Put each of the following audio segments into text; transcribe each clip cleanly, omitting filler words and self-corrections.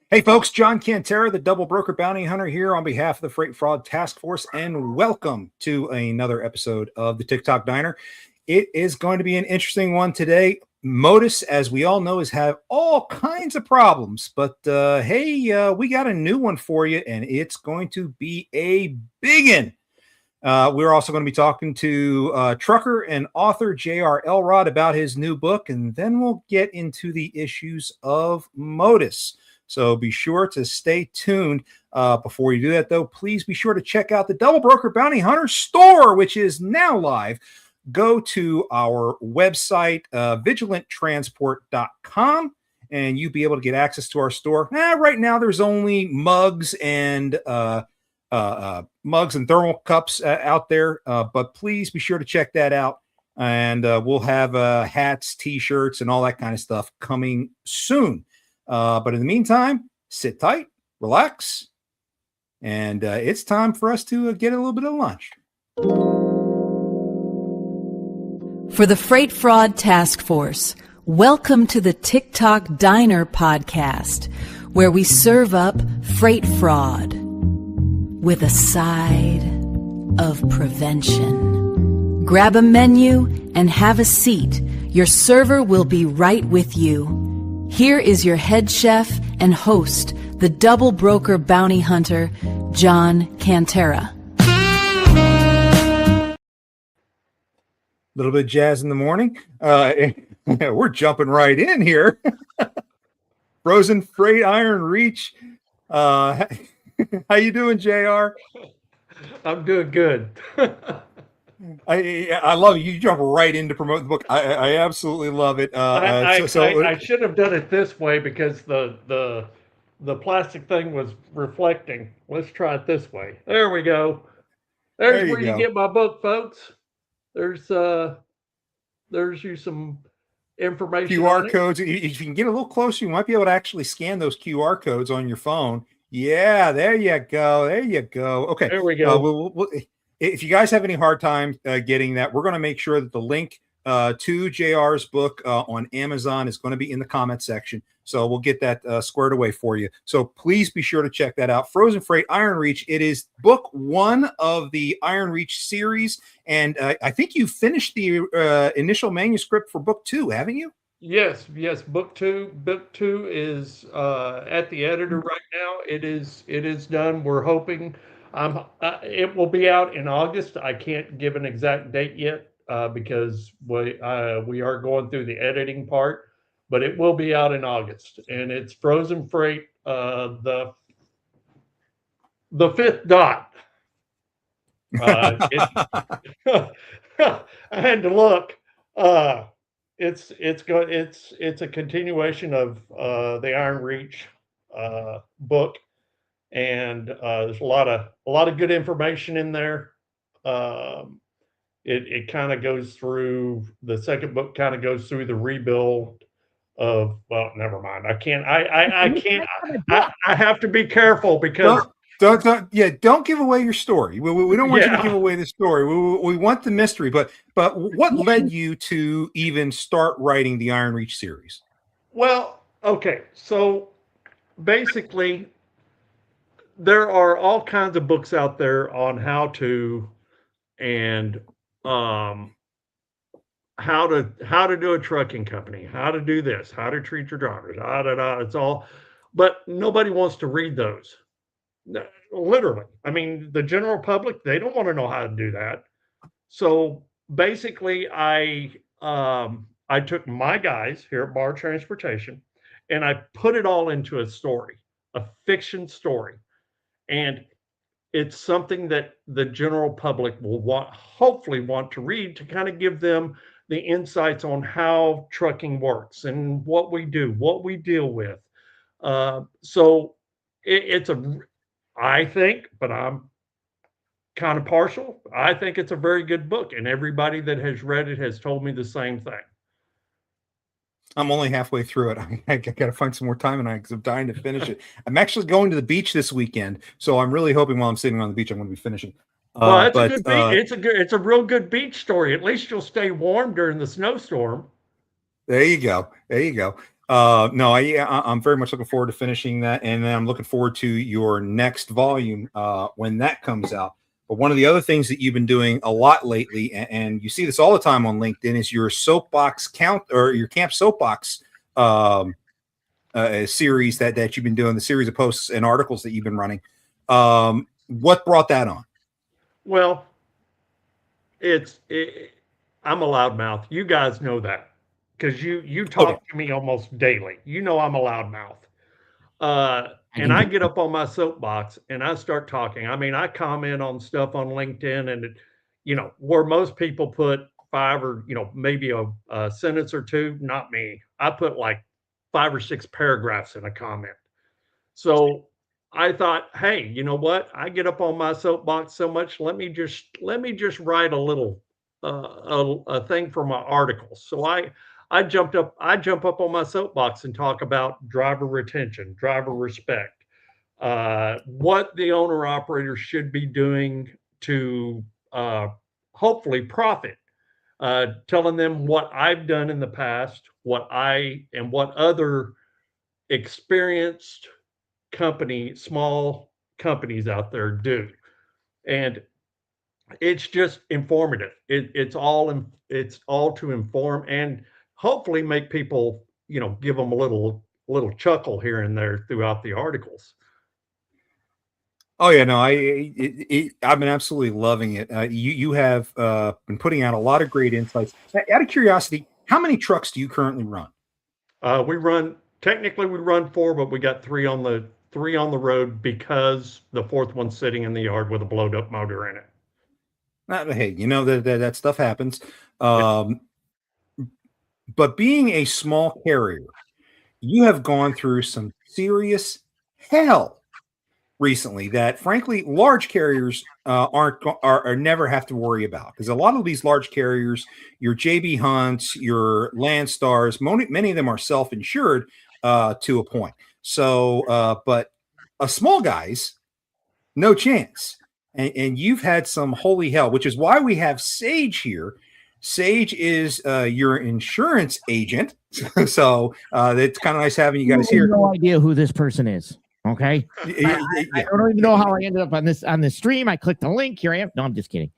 Hey folks, John Cantera, the Double Broker Bounty Hunter here on behalf of the Freight Fraud Task Force, and welcome to another episode of the Tic Toc Diner. It is going to be an interesting one today. Modus, as we all know, has had all kinds of problems, but we got a new one for you, and it's going to be a biggin. We're also going to be talking to trucker and author J.R. Elrod about his new book, and then we'll get into the issues of Modus. So be sure to stay tuned. Before you do that, though, please be sure to check out the Double Broker Bounty Hunter store, which is now live. Go to our website, vigilanttransport.com, and you'll be able to get access to our store. Right now, there's only mugs and thermal cups out there, but please be sure to check that out. And we'll have hats, T-shirts, and all that kind of stuff coming soon. But in the meantime, sit tight, relax, and it's time for us to get a little bit of lunch. For the Freight Fraud Task Force, welcome to the Tic Toc Diner Podcast, where we serve up freight fraud with a side of prevention. Grab a menu and have a seat. Your server will be right with you. Here is your head chef and host, the Double Broker Bounty Hunter, John Cantera. A little bit of jazz in the morning. We're jumping right in here. Frozen Freight Iron Reach. How you doing, JR? I'm doing good. I love it. You jump right in to promote the book. I absolutely love it. I should have done it this way because the plastic thing was reflecting. Let's try it this way. There we go. There's where you get my book, folks. There's you some information. QR codes. If you can get a little closer, you might be able to actually scan those QR codes on your phone. Yeah, there you go. There you go. Okay, there we go. If you guys have any hard time getting that, we're going to make sure that the link to JR's book on Amazon is going to be in the comment section. So we'll get that squared away for you. So please be sure to check that out. Frozen Freight Iron Reach. It is book 1 of the Iron Reach series. And I think you finished the initial manuscript for book 2, haven't you? Yes. Book two is at the editor right now. It is done. We're hoping it will be out in August. I can't give an exact date yet because we are going through the editing part, but it will be out in August. And it's Frozen Freight, the fifth dot. I had to look. It's a continuation of the Iron Reach book, and there's a lot of good information in there. It kind of goes through the second book. Kind of goes through the rebuild of. Well, never mind. I can't. I have to be careful because. Don't give away your story. We don't want you to give away the story. We want the mystery. But what led you to even start writing the Iron Reach series? Well, okay. So basically, there are all kinds of books out there on how to and how to do a trucking company, how to do this, how to treat your drivers. It's all, but nobody wants to read those. Literally, I mean, the general public, they don't want to know how to do that. So basically, I took my guys here at Bar Transportation, and I put it all into a story, a fiction story, and it's something that the general public will hopefully want to read to kind of give them the insights on how trucking works and what we do, what we deal with. So I think, but I'm kind of partial. I think it's a very good book, and everybody that has read it has told me the same thing. I'm only halfway through it. I got to find some more time tonight because I'm dying to finish it. I'm actually going to the beach this weekend, so I'm really hoping while I'm sitting on the beach, I'm going to be finishing. Well, it's a good beach. It's a real good beach story. At least you'll stay warm during the snowstorm. There you go. No, I'm very much looking forward to finishing that, and then I'm looking forward to your next volume when that comes out. But one of the other things that you've been doing a lot lately, and you see this all the time on LinkedIn, is your Soapbox your Camp Soapbox series that you've been doing, the series of posts and articles that you've been running. What brought that on? Well, I'm a loudmouth. You guys know that because you talk to me almost daily. You know I'm a loudmouth. And I get up on my soapbox and I start talking. I mean, I comment on stuff on LinkedIn, and where most people put 5 or maybe a sentence or two. Not me. I put like 5 or 6 paragraphs in a comment. So I thought, hey, you know what? I get up on my soapbox so much. Let me just write a little a thing for my articles. So I jump up on my soapbox and talk about driver retention, driver respect, what the owner operator should be doing to hopefully profit, telling them what I've done in the past, what other experienced small companies out there do. And it's just informative. It's all to inform and hopefully make people, give them a little chuckle here and there throughout the articles. Oh yeah, no, I've been absolutely loving it. You have been putting out a lot of great insights. Out of curiosity, how many trucks do you currently run? We run 4, but we got 3 on the road because the 4th one's sitting in the yard with a blowed up motor in it. Hey, that stuff happens. But being a small carrier, you have gone through some serious hell recently that, frankly, large carriers are never have to worry about, because a lot of these large carriers, your JB Hunts, your Landstars, many of them are self-insured to a point. So, but a small guys, no chance. And you've had some holy hell, which is why we have Sage here. Sage is your insurance agent. So it's kind of nice having you guys here. No idea who this person is. Okay. I don't even know how I ended up on this stream. I clicked the link. Here I am. No, I'm just kidding.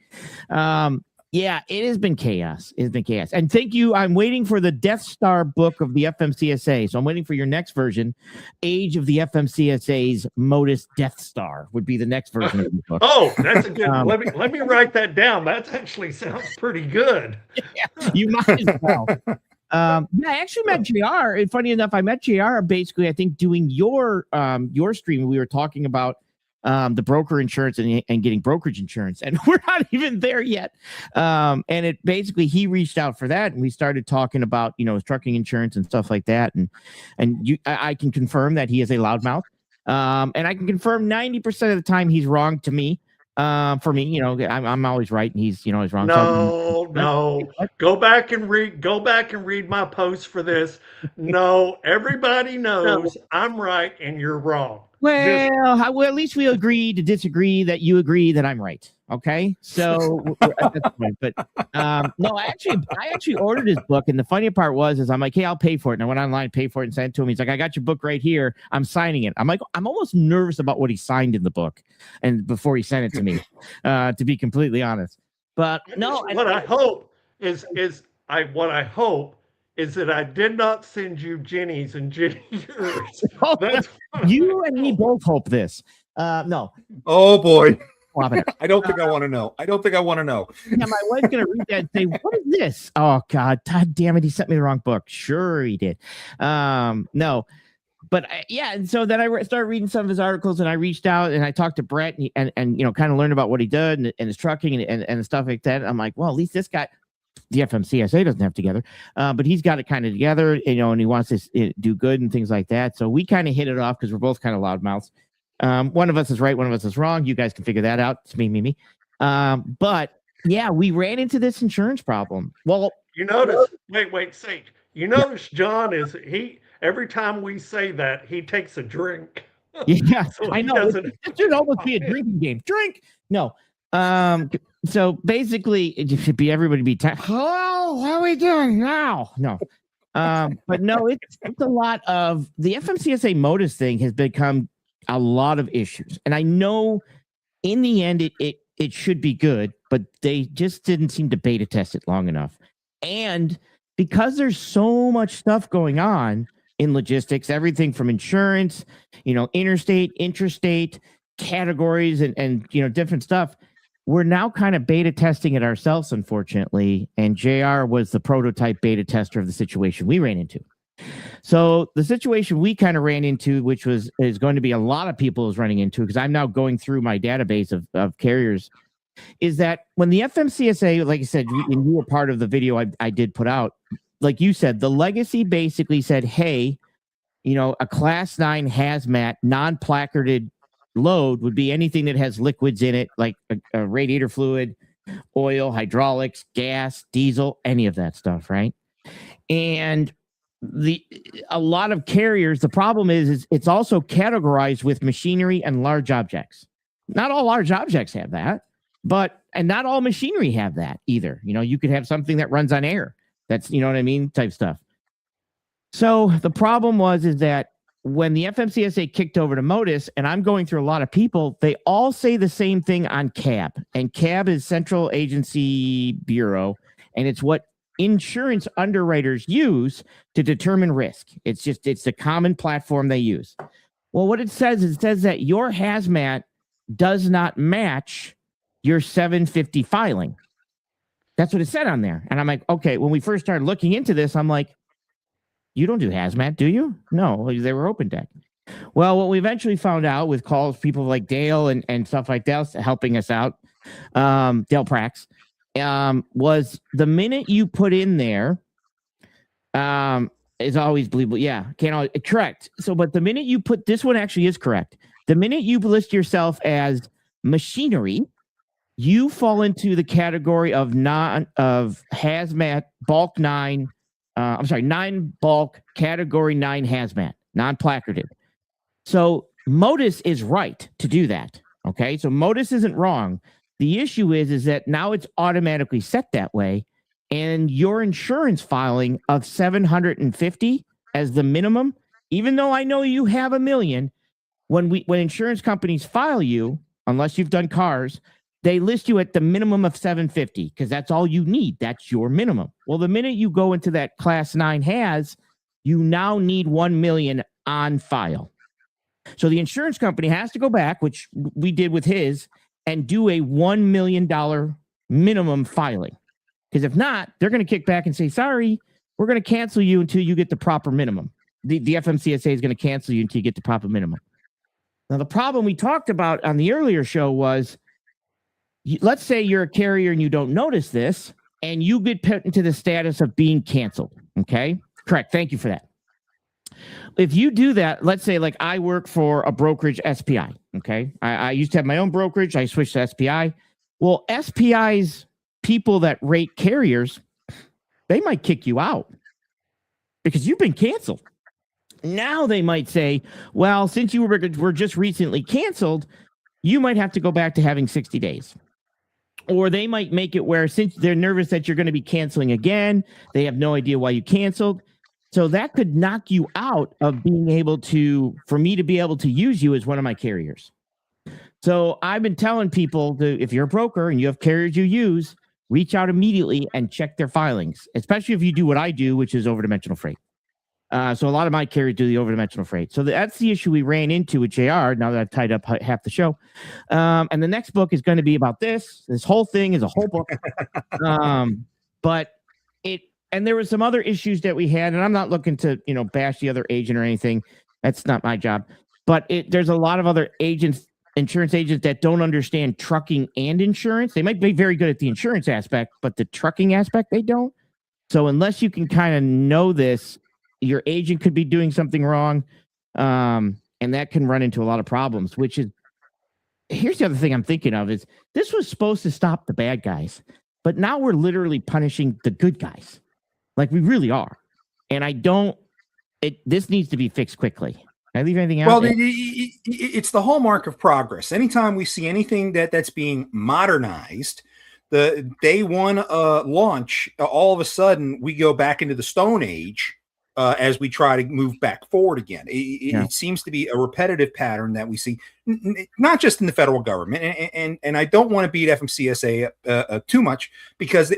Yeah, it has been chaos. It's been chaos. And thank you. I'm waiting for the Death Star book of the FMCSA. So I'm waiting for your next version. Age of the FMCSA's Modus Death Star would be the next version of the book. Oh, that's a good. Let me write that down. That actually sounds pretty good. Yeah, you might as well. I actually met JR. And funny enough, I met JR basically, I think, doing your stream. We were talking about the broker insurance and getting brokerage insurance, and we're not even there yet. And it basically, he reached out for that, and we started talking about trucking insurance and stuff like that. And I can confirm that he is a loudmouth, and I can confirm 90% of the time he's wrong to me. For me, I'm always right, and he's he's wrong. No. Go back and read my post for this. No, everybody knows I'm right and you're wrong. Well, at least we agree to disagree that you agree that I'm right. Okay, so that's fine. But no, I actually ordered his book, and the funny part is I'm like, hey, I'll pay for it. And I went online, paid for it, and sent it to him. He's like, I got your book right here. I'm signing it. I'm like, I'm almost nervous about what he signed in the book, and before he sent it to me, to be completely honest. But no, what I hope is that I did not send you Jenny's and Jenny yours. You and me both hope this. No. Oh boy. I don't think I want to know. Yeah, my wife's gonna read that and say, "What is this?" Oh God damn it! He sent me the wrong book. Sure, he did. No, but and so then I started reading some of his articles, and I reached out and I talked to Brett and kind of learned about what he did and his trucking and stuff like that. I'm like, well, at least this guy, the FMCSA doesn't have together, but he's got it kind of together, and he wants to do good and things like that. So we kind of hit it off because we're both kind of loudmouths. One of us is right, one of us is wrong. You guys can figure that out. It's me. But yeah, we ran into this insurance problem. Well, you notice, wait, Sage. You notice John every time we say that, he takes a drink. Yeah, so I know. This should almost be a drinking game. Drink. No. So basically, it should be everybody be. Hello, how are we doing now? No. But no, it's a lot of the FMCSA Modus thing has become a lot of issues. And I know in the end it should be good, but they just didn't seem to beta test it long enough. And because there's so much stuff going on in logistics, everything from insurance, interstate, intrastate categories and different stuff, we're now kind of beta testing it ourselves, unfortunately. And JR was the prototype beta tester of the situation we ran into. So the situation we kind of ran into, which is going to be a lot of people is running into, because I'm now going through my database of carriers, is that when the FMCSA, like I said, and you were part of the video I did put out, like you said, the legacy basically said, hey, a class 9 hazmat, non-placarded load would be anything that has liquids in it, like a radiator fluid, oil, hydraulics, gas, diesel, any of that stuff, right? And a lot of carriers, the problem is it's also categorized with machinery and large objects. Not all large objects have that, and not all machinery have that either. You could have something that runs on air. That's, type stuff. So the problem is that when the FMCSA kicked over to Modus, and I'm going through a lot of people, they all say the same thing on CAB. And CAB is Central Agency Bureau, and it's what insurance underwriters use to determine risk. It's the common platform they use. Well, what it says that your hazmat does not match your 750 filing. That's what it said on there. And I'm like, okay, when we first started looking into this, I'm like, you don't do hazmat, do you? No, they were open deck. Well, what we eventually found out with calls, people like Dale and stuff like that helping us out, Dale Prax, was the minute you put in there, is always believable. Yeah, correct. So, but the minute you put, this one actually is correct. The minute you list yourself as machinery, you fall into the category of hazmat bulk 9. 9 bulk category 9 hazmat, non-placarded. So Modus is right to do that. Okay. So Modus isn't wrong. The issue is that now it's automatically set that way. And your insurance filing of 750 as the minimum, even though I know you have $1 million, when insurance companies file you, unless you've done cars, they list you at the minimum of 750 because that's all you need. That's your minimum. Well, the minute you go into that class 9 you now need 1 million on file. So the insurance company has to go back, which we did with his, and do a $1 million minimum filing. Because if not, they're going to kick back and say, sorry, we're going to cancel you until you get the proper minimum. The FMCSA is going to cancel you until you get the proper minimum. Now, the problem we talked about on the earlier show was, let's say you're a carrier and you don't notice this, and you get put into the status of being canceled. Okay? Correct. Thank you for that. If you do that, let's say like I work for a brokerage SPI. Okay? I used to have my own brokerage. I switched to SPI. Well, SPI's people that rate carriers, they might kick you out because you've been canceled. Now they might say, well, since you were just recently canceled, you might have to go back to having 60 days. Or they might make it where, since they're nervous that you're going to be canceling again, they have no idea why you canceled. So that could knock you out of being able to, for me to be able to use you as one of my carriers. So I've been telling people that if you're a broker and you have carriers you use, reach out immediately and check their filings, especially if you do what I do, which is over-dimensional freight. So a lot of my carriers do the over-dimensional freight. So that's the issue we ran into with JR, now that I've tied up half the show. And the next book is going to be about this. This whole thing is a whole book. And there were some other issues that we had, and I'm not looking to, bash the other agent or anything. That's not my job. But there's a lot of other insurance agents that don't understand trucking and insurance. They might be very good at the insurance aspect, but the trucking aspect, they don't. So unless you can kind of know this, your agent could be doing something wrong, and that can run into a lot of problems, which is, here's the other thing I'm thinking of is this was supposed to stop the bad guys, but now we're literally punishing the good guys. Like we really are. And this needs to be fixed quickly. Can I leave anything out? Well, it's the hallmark of progress. Anytime we see anything that's being modernized, the day one launch, all of a sudden we go back into the Stone Age as we try to move back forward again. It seems to be a repetitive pattern that we see, not just in the federal government. And I don't want to beat FMCSA too much, because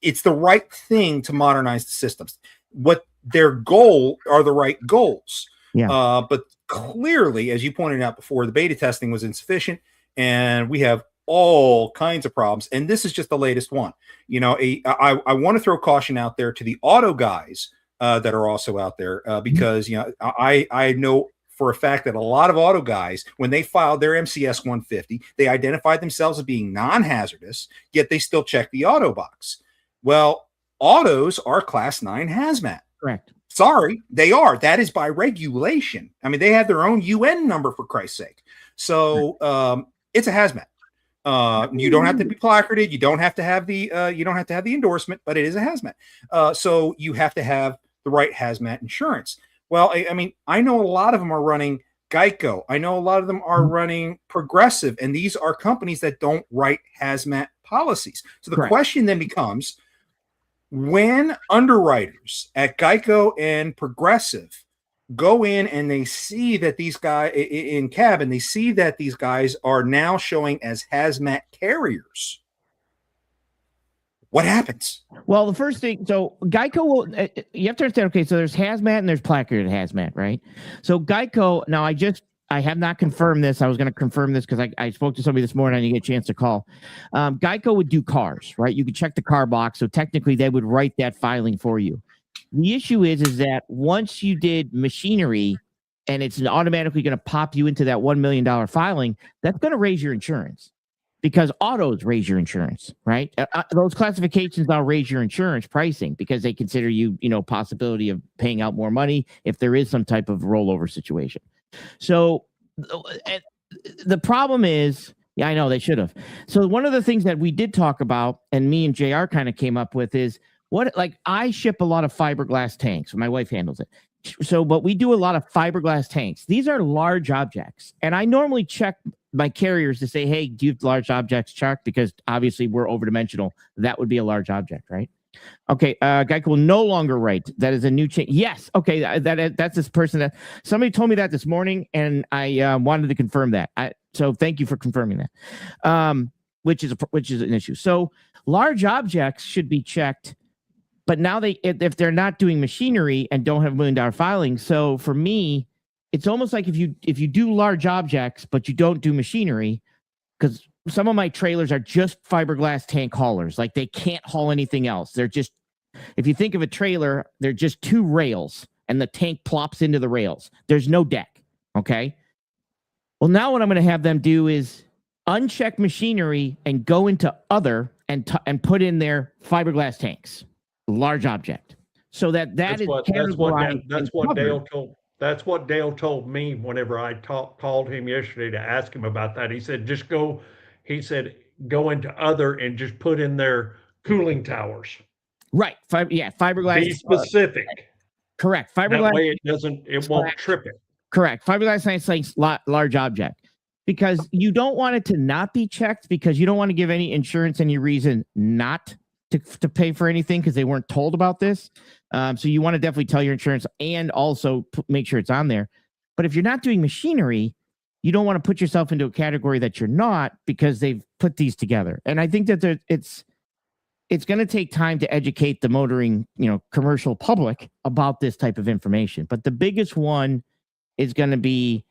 it's the right thing to modernize the systems. What their goal are the right goals. But clearly, as you pointed out before, the beta testing was insufficient, and we have all kinds of problems. And this is just the latest one. I want to throw caution out there to the auto guys that are also out there, because I know for a fact that a lot of auto guys, when they filed their MCS 150, they identified themselves as being non-hazardous, yet they still check the auto box. Well, autos are class 9 hazmat. Correct. Sorry, they are. That is by regulation. I mean, they have their own UN number, for Christ's sake. So it's a hazmat. You don't have to be placarded. You don't have to have the endorsement, but it is a hazmat. So you have to have the right hazmat insurance. Well, I mean, I know a lot of them are running Geico. I know a lot of them are running Progressive, and these are companies that don't write hazmat policies. So the question then becomes, when underwriters at Geico and Progressive go in and they see that these guys in cabin, they see that these guys are now showing as hazmat carriers, what happens? Well, the first thing, so Geico will, you have to understand, okay, so there's hazmat and there's placarded hazmat, right? So Geico, now I have not confirmed this. I was going to confirm this because I spoke to somebody this morning. I didn't get a chance to call. Geico would do cars, right? You could check the car box. So technically they would write that filing for you. The issue is that once you did machinery and it's automatically going to pop you into that $1 million filing, that's going to raise your insurance, because autos raise your insurance, right? Those classifications now raise your insurance pricing because they consider you, possibility of paying out more money if there is some type of rollover situation. So the problem is, I know they should have. So one of the things that we did talk about, and me and JR kind of came up with, is I ship a lot of fiberglass tanks. My wife handles it. But we do a lot of fiberglass tanks. These are large objects. And I normally check my carriers to say, hey, do you have large objects checked? Because obviously we're overdimensional. That would be a large object, right? Okay, Geico will no longer write. That is a new change. Yes, okay, that's this person that somebody told me that this morning, and I wanted to confirm that. So thank you for confirming that, which is an issue. So large objects should be checked, but now if they're not doing machinery and don't have $1 million filing. So for me, it's almost like if you do large objects but you don't do machinery, because some of my trailers are just fiberglass tank haulers. Like, they can't haul anything else. They're just, if you think of a trailer, they're just 2 rails and the tank plops into the rails. There's no deck. Okay. Well, now what I'm going to have them do is uncheck machinery and go into other and put in their fiberglass tanks, large object. So that's what Dale told me whenever I called him yesterday to ask him about that. He said, go into other and just put in their cooling towers. Right. Fiberglass. Be specific. Correct. Fiberglass. That way it won't trip it. Correct. Fiberglass tanks, large object, because you don't want it to not be checked, because you don't want to give any insurance any reason not to pay for anything because they weren't told about this. So you want to definitely tell your insurance and also make sure it's on there. But if you're not doing machinery, you don't want to put yourself into a category that you're not, because they've put these together. And I think that it's going to take time to educate the motoring, commercial public about this type of information. But the biggest one is going to be,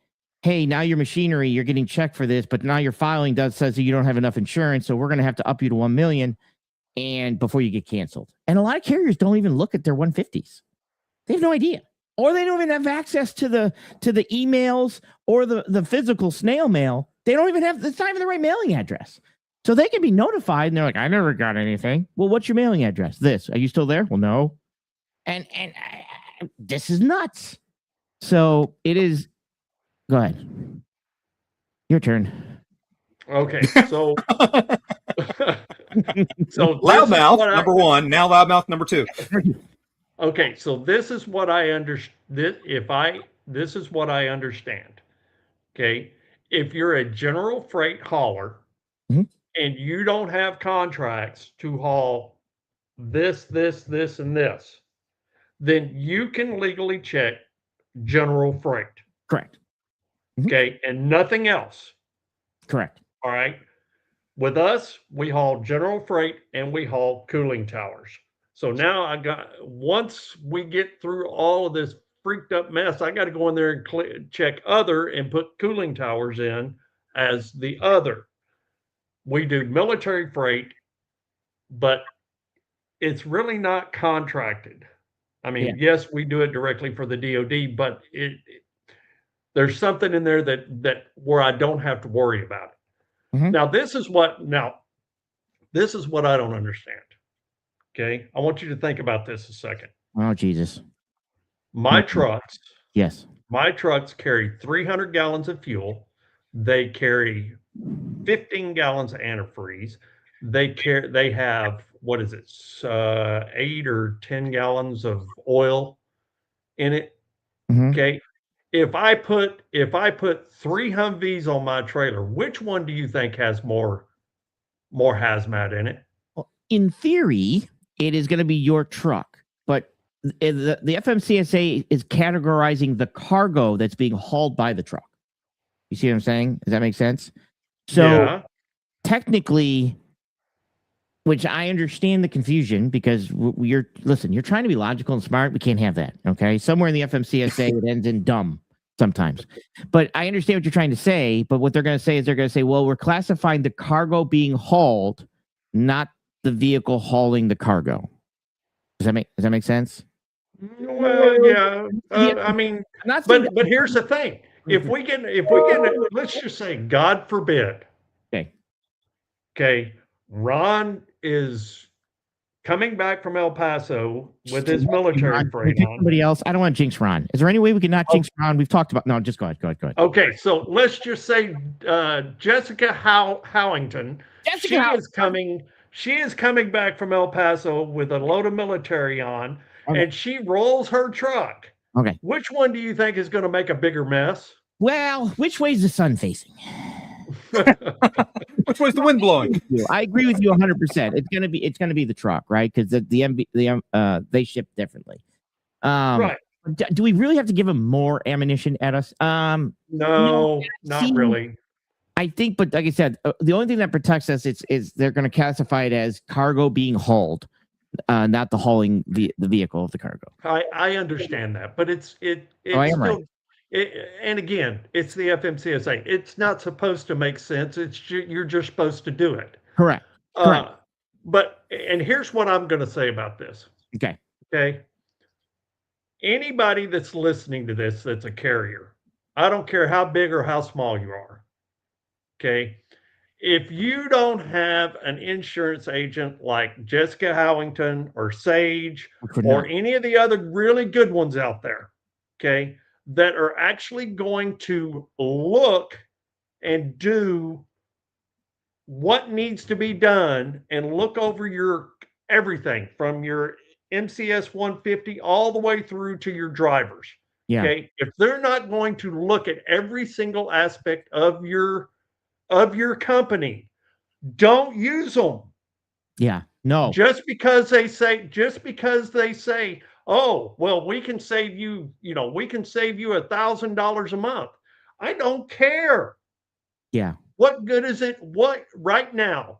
hey, now your machinery, you're getting checked for this, but now your filing says that you don't have enough insurance, so we're going to have to up you to $1 million and before you get canceled. And a lot of carriers don't even look at their 150s. They have no idea. Or they don't even have access to the emails or the physical snail mail. They don't even have, it's not even the right mailing address. So they can be notified and they're like, I never got anything. Well, what's your mailing address? This. Are you still there? Well, no. And this is nuts. So it is. Go ahead. Your turn. Okay. So loudmouth number 1. Now loudmouth number 2. Okay, so this is what I understand. This is what I understand. Okay, if you're a general freight hauler and you don't have contracts to haul this, and this, then you can legally check general freight. Correct. Okay. And nothing else. Correct. All right. With us, we haul general freight and we haul cooling towers. So now once we get through all of this freaked up mess, I got to go in there and check other and put cooling towers in as the other. We do military freight, but it's really not contracted. I mean, yes, we do it directly for the DoD, but there's something in there that where I don't have to worry about it. Mhm. Now, this is what I don't understand. Okay. I want you to think about this a second. Oh, Jesus. My Mhm. trucks Yes. carry 300 gallons of fuel. They carry 15 gallons of antifreeze. They have, what is it? 8 or 10 gallons of oil in it. Mhm. Okay. If I put 3 Humvees on my trailer, which one do you think has more hazmat in it? Well, in theory, it is going to be your truck, but the FMCSA is categorizing the cargo that's being hauled by the truck. You see what I'm saying? Does that make sense? So Yeah. technically, which I understand the confusion because you're trying to be logical and smart. We can't have that. Okay. Somewhere in the FMCSA, it ends in dumb sometimes, but I understand what you're trying to say. But what they're going to say is well, we're classifying the cargo being hauled, not the vehicle hauling the cargo. Does that make sense? Well, yeah. I mean, I'm not saying but here's the thing. If we get, let's just say, God forbid. Okay. Ron is coming back from El Paso with his military freight on. Somebody else. I don't want to jinx Ron. Is there any way we can not jinx Ron? We've talked about. No, just go ahead. Okay, so let's just say Jessica Howington. She is coming back from El Paso with a load of military on, and she rolls her truck. Okay. Which one do you think is going to make a bigger mess? Well, which way is the sun facing? Which way's the wind blowing? I agree with you 100%. It's gonna be the truck, right? Because they ship differently. Right. Do we really have to give them more ammunition at us? No, not really. I think, but like I said, the only thing that protects us is they're going to classify it as cargo being hauled, not the hauling the vehicle of the cargo. I understand that, but it's still. Right. And again, it's the FMCSA. It's not supposed to make sense. You're just supposed to do it. Correct. And here's what I'm going to say about this. Okay. Anybody that's listening to this that's a carrier, I don't care how big or how small you are. Okay. If you don't have an insurance agent like Jessica Howington or Sage or any of the other really good ones out there, okay, that are actually going to look and do what needs to be done and look over your everything from your MCS 150 all the way through to your drivers. Yeah. Okay. If they're not going to look at every single aspect of your company, don't use them. Yeah. No. Just because they say, oh, well, we can save you $1,000 a month. I don't care. Yeah. What good is it? What right now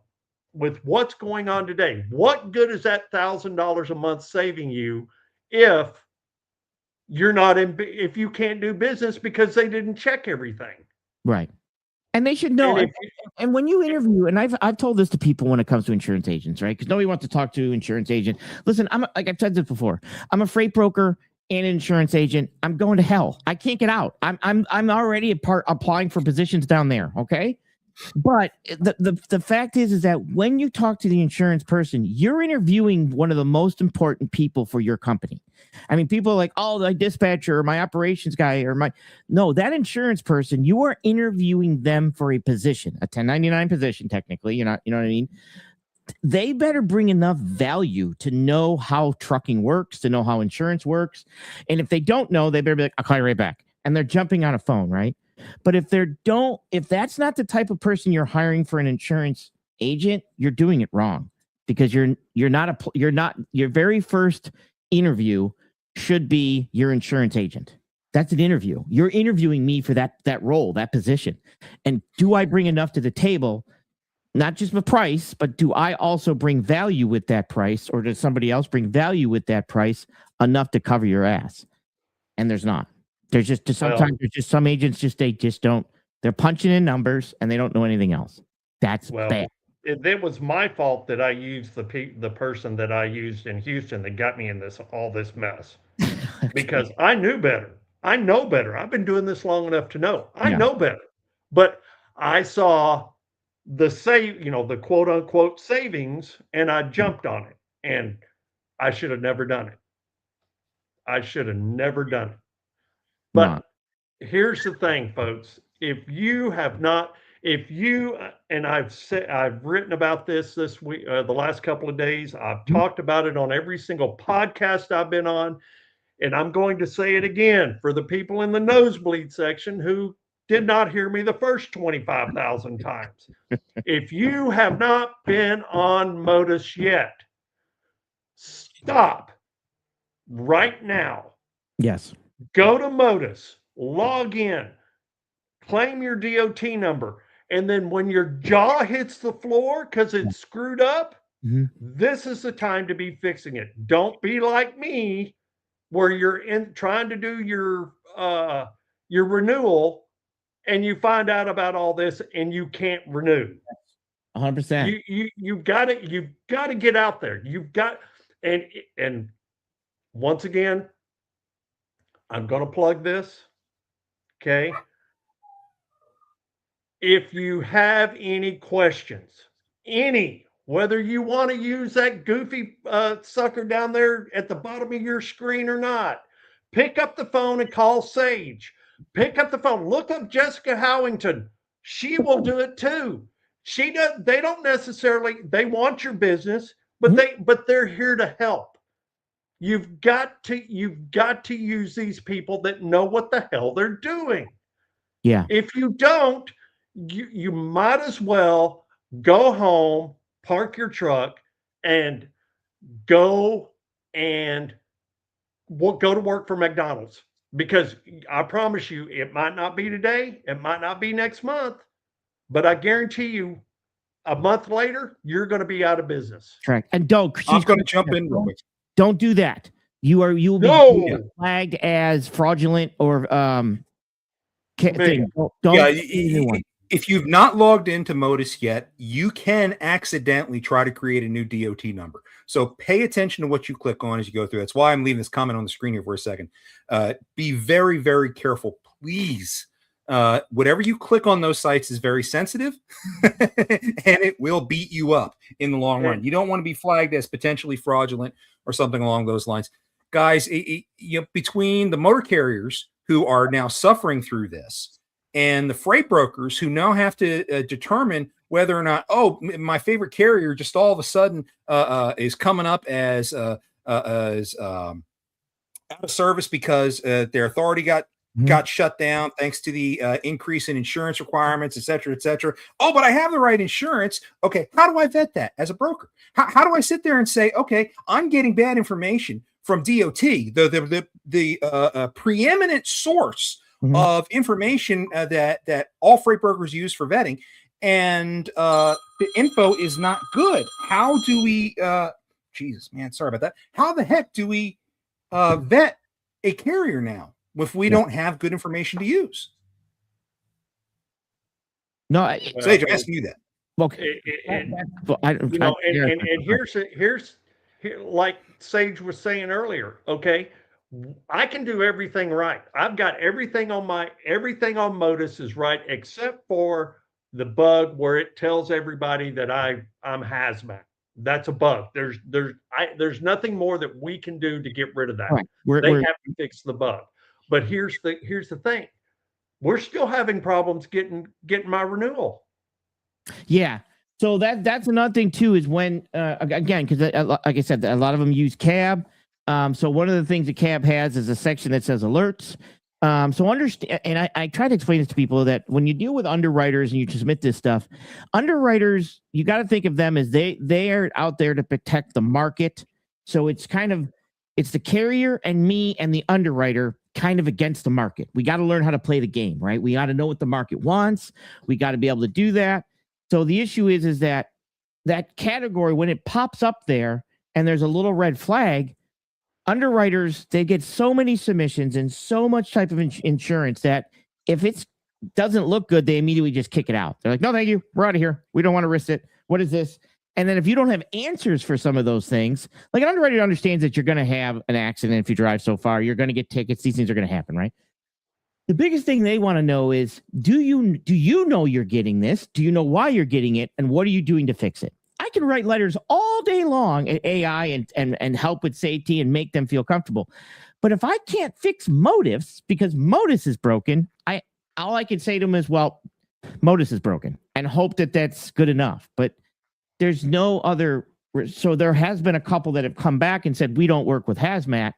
with what's going on today? What good is that $1,000 a month saving you if if you can't do business because they didn't check everything? Right. And they should know. And when you interview, and I've told this to people when it comes to insurance agents, right? Because nobody wants to talk to insurance agent. Listen, like I've said this before. I'm a freight broker and an insurance agent. I'm going to hell. I can't get out. I'm already applying for positions down there. Okay. But the fact is that when you talk to the insurance person, you're interviewing one of the most important people for your company. I mean, people are like, oh, my dispatcher or my operations guy no, that insurance person, you are interviewing them for a position, a 1099 position, technically. You know what I mean? They better bring enough value to know how trucking works, to know how insurance works. And if they don't know, they better be like, I'll call you right back. And they're jumping on a phone, right? But if that's not the type of person you're hiring for an insurance agent, you're doing it wrong, because your very first interview, should be your insurance agent. That's an interview. You're interviewing me for that role, that position. And do I bring enough to the table? Not just the price, but do I also bring value with that price, or does somebody else bring value with that price enough to cover your ass? And there's not. There's just sometimes there's just some agents they just don't. They're punching in numbers and they don't know anything else. That's bad. It was my fault that I used the person that I used in Houston that got me in all this mess because I knew better. I know better. I've been doing this long enough to know. I know better. But I saw the quote unquote savings and I jumped on it, and I should have never done it. But here's the thing, folks. And I've written about this week, the last couple of days. I've talked about it on every single podcast I've been on. And I'm going to say it again for the people in the nosebleed section who did not hear me the first 25,000 times. If you have not been on Modus yet, stop right now. Yes. Go to Modus, log in, claim your DOT number. And then when your jaw hits the floor because it's screwed up, this is the time to be fixing it. Don't be like me, where you're trying to do your renewal and you find out about all this and you can't renew. 100%. You've got to get out there. And once again, I'm going to plug this. Okay. If you have any questions, whether you want to use that goofy sucker down there at the bottom of your screen or not, pick up the phone and call Sage. Pick up the phone. Look up Jessica Howington. She will do it too. They don't necessarily, they want your business, but they're here to help. You've got to use these people that know what the hell they're doing. Yeah. If you don't, you might as well go home, park your truck, and go to work for McDonald's. Because I promise you, it might not be today, it might not be next month, but I guarantee you, a month later, you're going to be out of business. Correct. And I'm going to jump in real quick. Don't do that. You will be flagged as fraudulent or thing. If you've not logged into Modus yet, you can accidentally try to create a new DOT number. So pay attention to what you click on as you go through. That's why I'm leaving this comment on the screen here for a second. Be very, very careful, please. Whatever you click on those sites is very sensitive and it will beat you up in the long run. You don't want to be flagged as potentially fraudulent or something along those lines. Guys, between the motor carriers who are now suffering through this and the freight brokers who now have to determine whether or not, my favorite carrier just all of a sudden is coming up as out of service because their authority got shut down thanks to the increase in insurance requirements, et cetera, et cetera. Oh, but I have the right insurance. Okay, how do I vet that as a broker? How do I sit there and say, okay, I'm getting bad information from DOT, the preeminent source of information that all freight brokers use for vetting, and the info is not good. How do we? Jesus, man, sorry about that. How the heck do we vet a carrier now if we don't have good information to use? No, Sage, I'm asking you that. Okay, and here's like Sage was saying earlier. Okay, I can do everything right. I've got everything on Modus is right, except for the bug where it tells everybody that I'm hazmat. That's a bug. There's nothing more that we can do to get rid of that. Right. They have to fix the bug. But here's the thing. We're still having problems getting my renewal. Yeah. So that's another thing too, is when again, because like I said, a lot of them use cab. So one of the things that cab has is a section that says alerts. So understand, and I try to explain this to people that when you deal with underwriters and you submit this stuff, underwriters, you got to think of them as they are out there to protect the market. So it's kind of, it's the carrier and me and the underwriter kind of against the market. We got to learn how to play the game, right? We got to know what the market wants. We got to be able to do that. So the issue is that category, when it pops up there and there's a little red flag, underwriters, they get so many submissions and so much type of insurance that if it doesn't look good, they immediately just kick it out. They're like, no, thank you. We're out of here. We don't want to risk it. What is this? And then if you don't have answers for some of those things, like an underwriter understands that you're going to have an accident if you drive so far, you're going to get tickets. These things are going to happen, right? The biggest thing they want to know is, do you know you're getting this? Do you know why you're getting it? And what are you doing to fix it? I can write letters all day long at AI and help with safety and make them feel comfortable. But if I can't fix motives because Modus is broken, all I can say to them is, well, Modus is broken, and hope that that's good enough. But there's no other. So there has been a couple that have come back and said, we don't work with hazmat.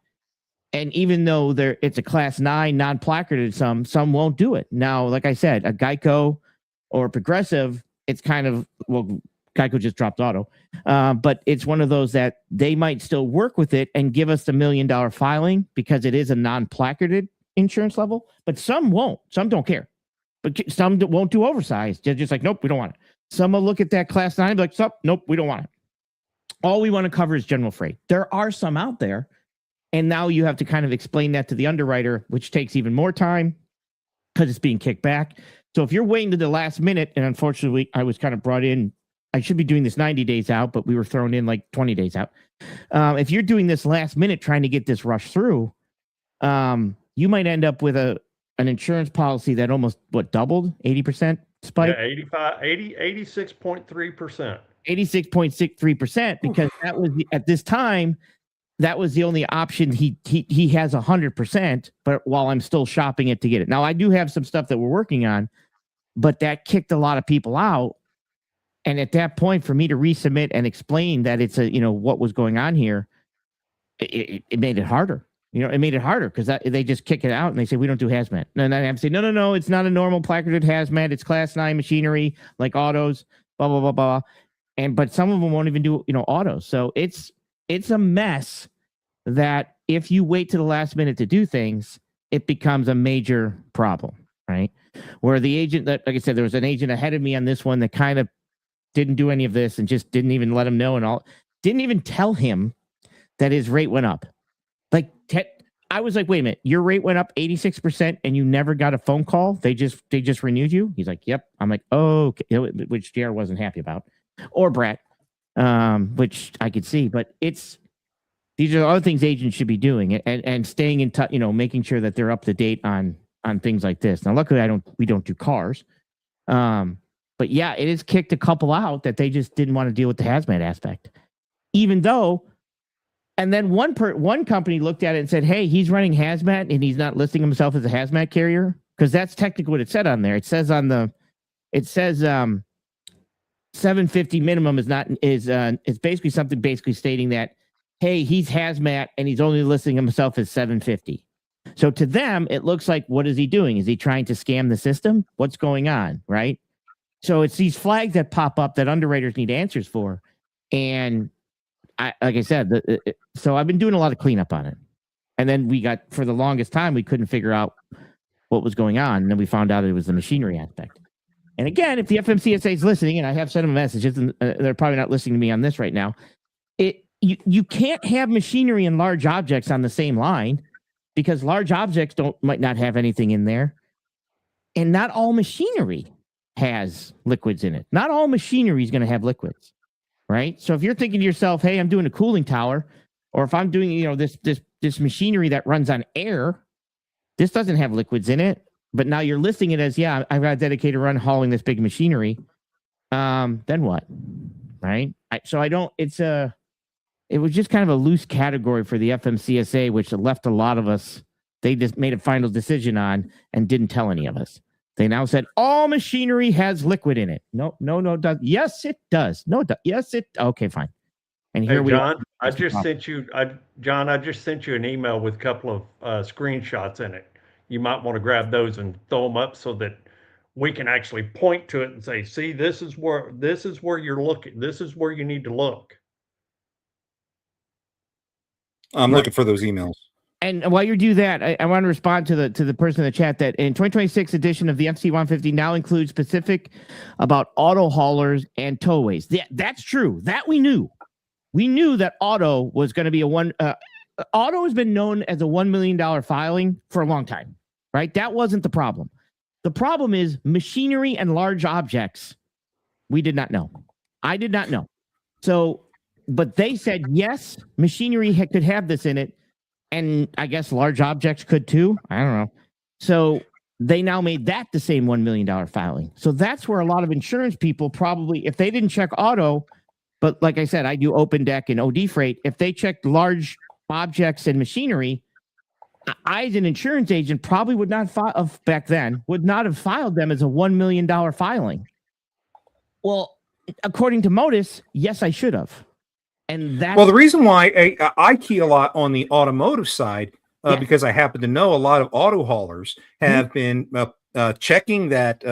And even though it's a class 9 non-placarded, some won't do it. Now, like I said, a Geico or Progressive, it's kind of, well, Geico just dropped auto. But it's one of those that they might still work with it and give us the $1 million filing because it is a non-placarded insurance level. But some won't. Some don't care. But some won't do oversized. They're just like, nope, we don't want it. Some will look at that class 9 and be like, stop, nope, we don't want it. All we want to cover is general freight. There are some out there. And now you have to kind of explain that to the underwriter, which takes even more time because it's being kicked back. So if you're waiting to the last minute, and unfortunately I was kind of brought in, I should be doing this 90 days out, but we were thrown in like 20 days out. If you're doing this last minute, trying to get this rush through, you might end up with an insurance policy that almost doubled 80% spike. Yeah, 86.3%. 86.63%, because that was at this time, that was the only option. He has 100%, but while I'm still shopping it to get it. Now I do have some stuff that we're working on, but that kicked a lot of people out. And at that point, for me to resubmit and explain that it's what was going on here, it made it harder. It made it harder because they just kick it out and they say, we don't do hazmat. And then I have to say, no, it's not a normal placarded hazmat. It's class 9 machinery, like autos, blah, blah, blah, blah. But some of them won't even do, autos. So it's a mess that if you wait to the last minute to do things, it becomes a major problem, right? Where the agent that, like I said, there was an agent ahead of me on this one that kind of didn't do any of this and just didn't even let him know, and didn't even tell him that his rate went up. Like, I was like, wait a minute, your rate went up 86% and you never got a phone call? They just renewed you? He's like, yep. I'm like, oh, okay. Which JR wasn't happy about, or Brett, which I could see, but these are other things agents should be doing, and staying in touch, making sure that they're up to date on things like this. Now, luckily, we don't do cars. But yeah, it has kicked a couple out that they just didn't want to deal with the hazmat aspect, even though. And then one company looked at it and said, hey, he's running hazmat and he's not listing himself as a hazmat carrier, because that's technically what it said on there. It says 750 minimum is basically something basically stating that, hey, he's hazmat and he's only listing himself as 750. So to them, it looks like, what is he doing? Is he trying to scam the system? What's going on, right? So it's these flags that pop up that underwriters need answers for. And like I said, so I've been doing a lot of cleanup on it. And then for the longest time, we couldn't figure out what was going on. And then we found out it was the machinery aspect. And again, if the FMCSA is listening, and I have sent them messages, and they're probably not listening to me on this right now, you can't have machinery and large objects on the same line, because large objects might not have anything in there. And not all machinery has liquids in it. Not all machinery is going to have liquids, right? So if you're thinking to yourself, hey, I'm doing a cooling tower, or if I'm doing, this machinery that runs on air, this doesn't have liquids in it, but now you're listing it as, yeah, I've got a dedicated run hauling this big machinery. Then what? Right? It was just kind of a loose category for the FMCSA, which left a lot of us, they just made a final decision on and didn't tell any of us. They now said all machinery has liquid in it. No, does. Yes, it does. No, yes, it. Okay, fine. And here John, I just sent you an email with a couple of screenshots in it. You might want to grab those and throw them up so that we can actually point to it and say, see, this is where you're looking. This is where you need to look. I'm looking for those emails. And while you do that, I want to respond to the person in the chat that in 2026 edition of the FC 150 now includes specific about auto haulers and towaways. Yeah, that's true. That we knew. We knew that auto was going to be auto has been known as a $1 million filing for a long time, right? That wasn't the problem. The problem is machinery and large objects. We did not know. I did not know. So, but they said, yes, machinery could have this in it. And I guess large objects could too. I don't know. So they now made that the same $1 million filing. So that's where a lot of insurance people probably, if they didn't check auto, but like I said, I do open deck and OD freight. If they checked large objects and machinery, I, as an insurance agent, probably would not file back then, would not have filed them as a $1 million filing. Well, according to Modus, yes, I should have. And that's well, the reason why I key a lot on the automotive side, because I happen to know a lot of auto haulers have been checking that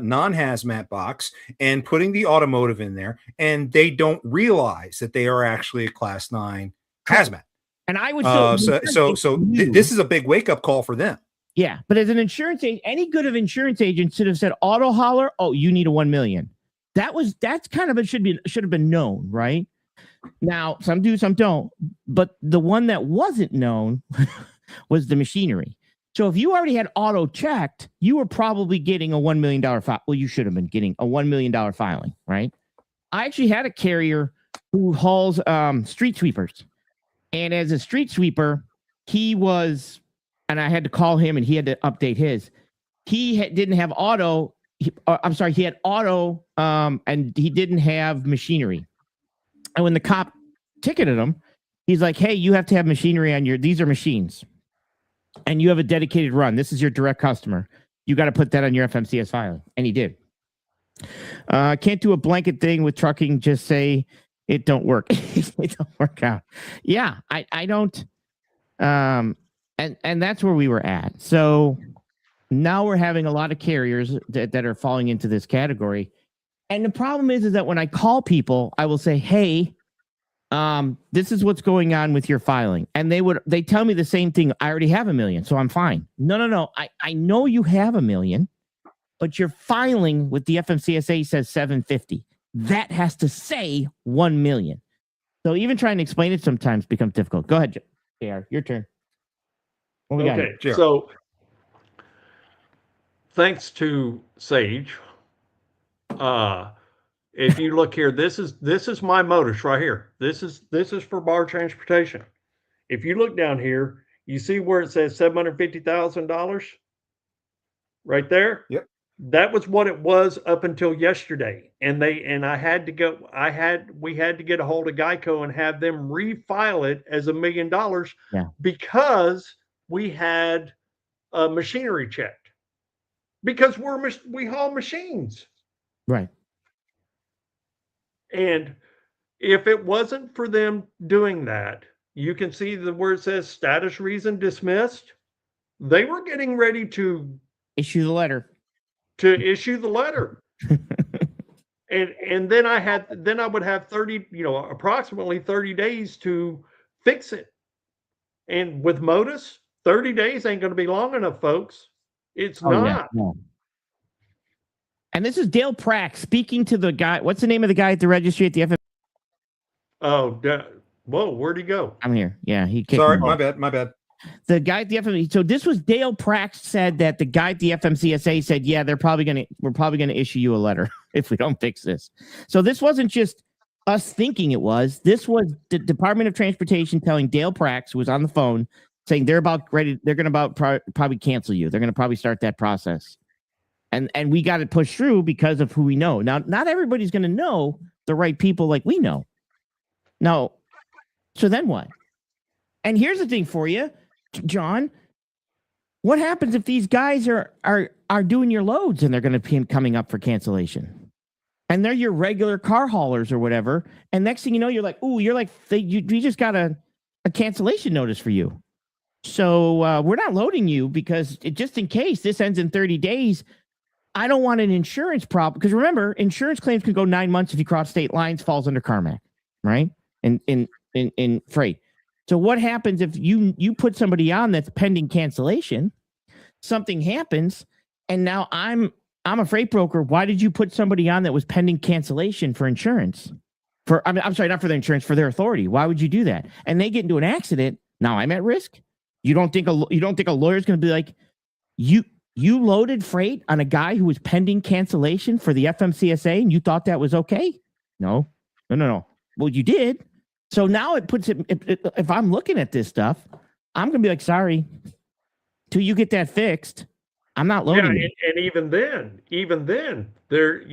non-hazmat box and putting the automotive in there, and they don't realize that they are actually a Class 9 hazmat. And I would so this is a big wake-up call for them. Yeah, but as an insurance agent, any good of insurance agent should have said auto hauler. Oh, you need a $1 million. That's kind of should have been known, right? Now, some do, some don't. But the one that wasn't known was the machinery. So if you already had auto checked, you were probably getting a $1 million file. Well, you should have been getting a $1 million filing, right? I actually had a carrier who hauls street sweepers. And as a street sweeper, he was, and I had to call him and he had to update his. He didn't have auto. He had auto and he didn't have machinery. And when the cop ticketed him, he's like, hey, you have to have machinery on these are machines. And you have a dedicated run. This is your direct customer. You got to put that on your FMCS filing. And he did. Can't do a blanket thing with trucking. Just say it don't work. It don't work out. Yeah, I don't. And that's where we were at. So now we're having a lot of carriers that are falling into this category. And the problem is that when I call people, I will say, hey, this is what's going on with your filing. And they tell me the same thing. I already have $1 million, so I'm fine. No. I know you have $1 million, but your filing with the FMCSA says 750. That has to say 1 million. So even trying to explain it sometimes becomes difficult. Go ahead, JR, your turn. What we got? Okay, so thanks to Sage, if you look here, this is my Modus right here. This is for bar transportation. If you look down here, you see where it says $750,000 right there. Yep. That was what it was up until yesterday. And we had to get a hold of Geico and have them refile it as $1 million because we had machinery checked. Because we haul machines. Right. And if it wasn't for them doing that, you can see where it says status reason dismissed. They were getting ready to issue the letter. And then I would have 30, approximately 30 days to fix it. And with Modus, 30 days ain't going to be long enough, folks. It's not. Yeah, no. And this is Dale Prack speaking to the guy. What's the name of the guy at the registry at the FM? Oh, whoa, where'd he go? I'm here. Yeah, he kicked Sorry, me off. my bad. The guy at the FMCSA. So this was Dale Prack said that the guy at the FMCSA said, yeah, we're probably going to issue you a letter if we don't fix this. So this wasn't just us thinking it was. This was the Department of Transportation telling Dale Prack, who was on the phone, saying they're going to probably cancel you. They're going to probably start that process. And we got it pushed through because of who we know. Now, not everybody's going to know the right people like we know. No. So then what? And here's the thing for you, John. What happens if these guys are doing your loads and they're going to be coming up for cancellation? And they're your regular car haulers or whatever. And next thing you know, you're like, ooh, we just got a cancellation notice for you. So we're not loading you because just in case this ends in 30 days, I don't want an insurance problem. Because remember, insurance claims can go 9 months if you cross state lines, falls under Carmack, right? In freight. So what happens if you put somebody on that's pending cancellation, something happens, and now I'm a freight broker. Why did you put somebody on that was pending cancellation for insurance? I'm sorry, not for their insurance, for their authority. Why would you do that? And they get into an accident. Now I'm at risk. You don't think a lawyer's going to be like, you loaded freight on a guy who was pending cancellation for the FMCSA and you thought that was okay? No. Well, you did. So now it puts it, if I'm looking at this stuff, I'm going to be like, sorry, till you get that fixed, I'm not loading it. And even then, there,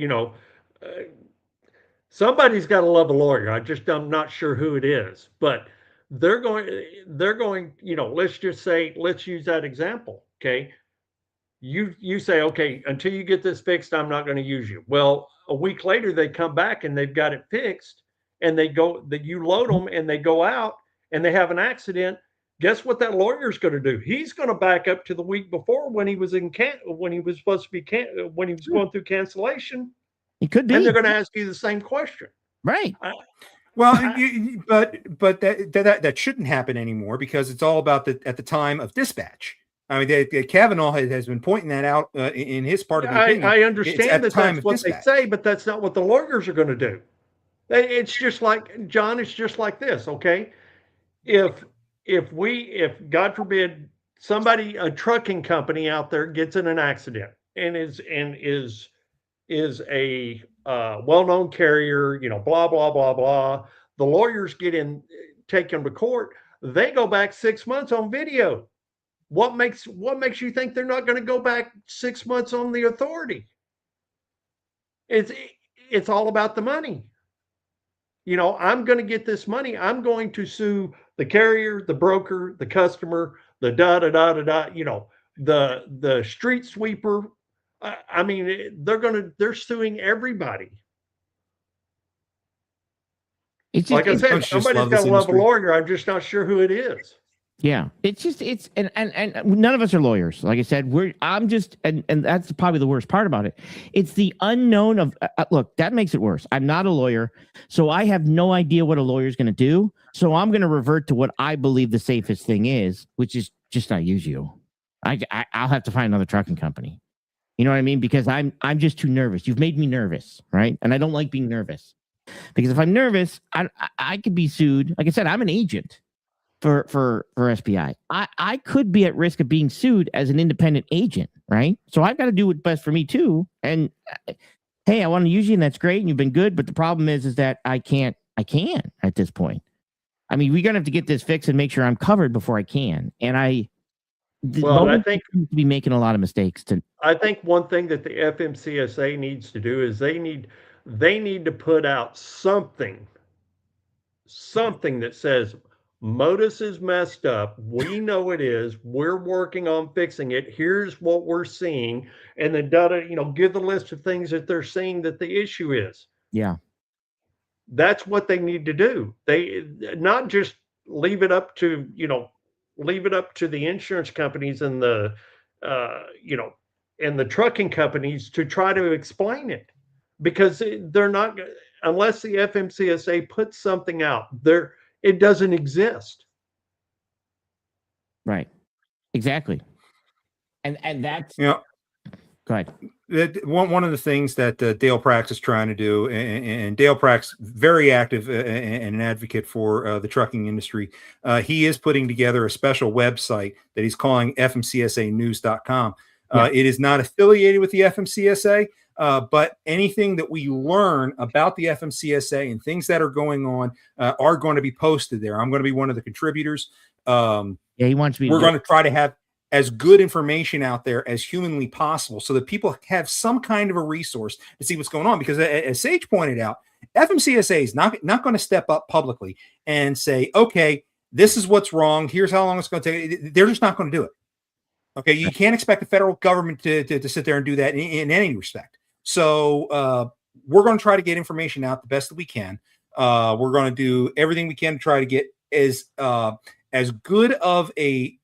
somebody's got to love a lawyer. I'm not sure who it is, but they're going, let's use that example. Okay. You say, okay, until you get this fixed, I'm not going to use you. Well, a week later, they come back and they've got it fixed, and you load them and they go out and they have an accident. Guess what that lawyer's going to do? He's going to back up to the week before when he was supposed to be when he was going through cancellation. It could be, and they're going to ask you the same question, right? But that shouldn't happen anymore, because it's all about at the time of dispatch. I mean, Kavanaugh has been pointing that out in his part of the opinion. I understand that's what dispatch. They say, but that's not what the lawyers are going to do. It's just like, John, it's just like this, okay? If God forbid a trucking company out there gets in an accident and is a well-known carrier, blah, blah, blah, blah, the lawyers take them to court, they go back 6 months on video. What makes you think they're not going to go back 6 months on the authority? It's all about the money. I'm going to get this money. I'm going to sue the carrier, the broker, the customer, the the street sweeper. I mean, they're suing everybody. Like I said, somebody's got to love a lawyer. I'm just not sure who it is. Yeah, and none of us are lawyers. Like I said, and that's probably the worst part about it. It's the unknown of look, that makes it worse. I'm not a lawyer, so I have no idea what a lawyer is going to do. So I'm going to revert to what I believe the safest thing is, which is just not use you. I'll have to find another trucking company. You know what I mean? Because I'm just too nervous. You've made me nervous, right? And I don't like being nervous, because if I'm nervous, I could be sued. Like I said, I'm an agent for SPI. I could be at risk of being sued as an independent agent, right? So I've got to do what's best for me too. And hey, I want to use you, and that's great, and you've been good. But the problem is that I can't at this point. I mean, we're gonna have to get this fixed and make sure I'm covered before I can. And I think to be making a lot of mistakes. I think one thing that the FMCSA needs to do is they need to put out something that says, Modus is messed up. We know it is. We're working on fixing it. Here's what we're seeing. And then give the list of things that they're seeing that the issue is. Yeah. That's what they need to do. They not just leave it up to the insurance companies and the trucking companies to try to explain it, because they're not, unless the FMCSA puts something out there. It doesn't exist. Right. Exactly. And that's go ahead. One of the things that Dale Prax is trying to do, and Dale Prax, very active and an advocate for the trucking industry, he is putting together a special website that he's calling FMCSAnews.com. It is not affiliated with the FMCSA. But anything that we learn about the FMCSA and things that are going on are going to be posted there. I'm going to be one of the contributors. He wants me. We're going to try to have as good information out there as humanly possible, so that people have some kind of a resource to see what's going on. Because as Sage pointed out, FMCSA is not going to step up publicly and say, okay, this is what's wrong. Here's how long it's going to take. They're just not going to do it. Okay, you can't expect the federal government to sit there and do that in any respect. So we're going to try to get information out the best that we can. We're going to do everything we can to try to get as good of a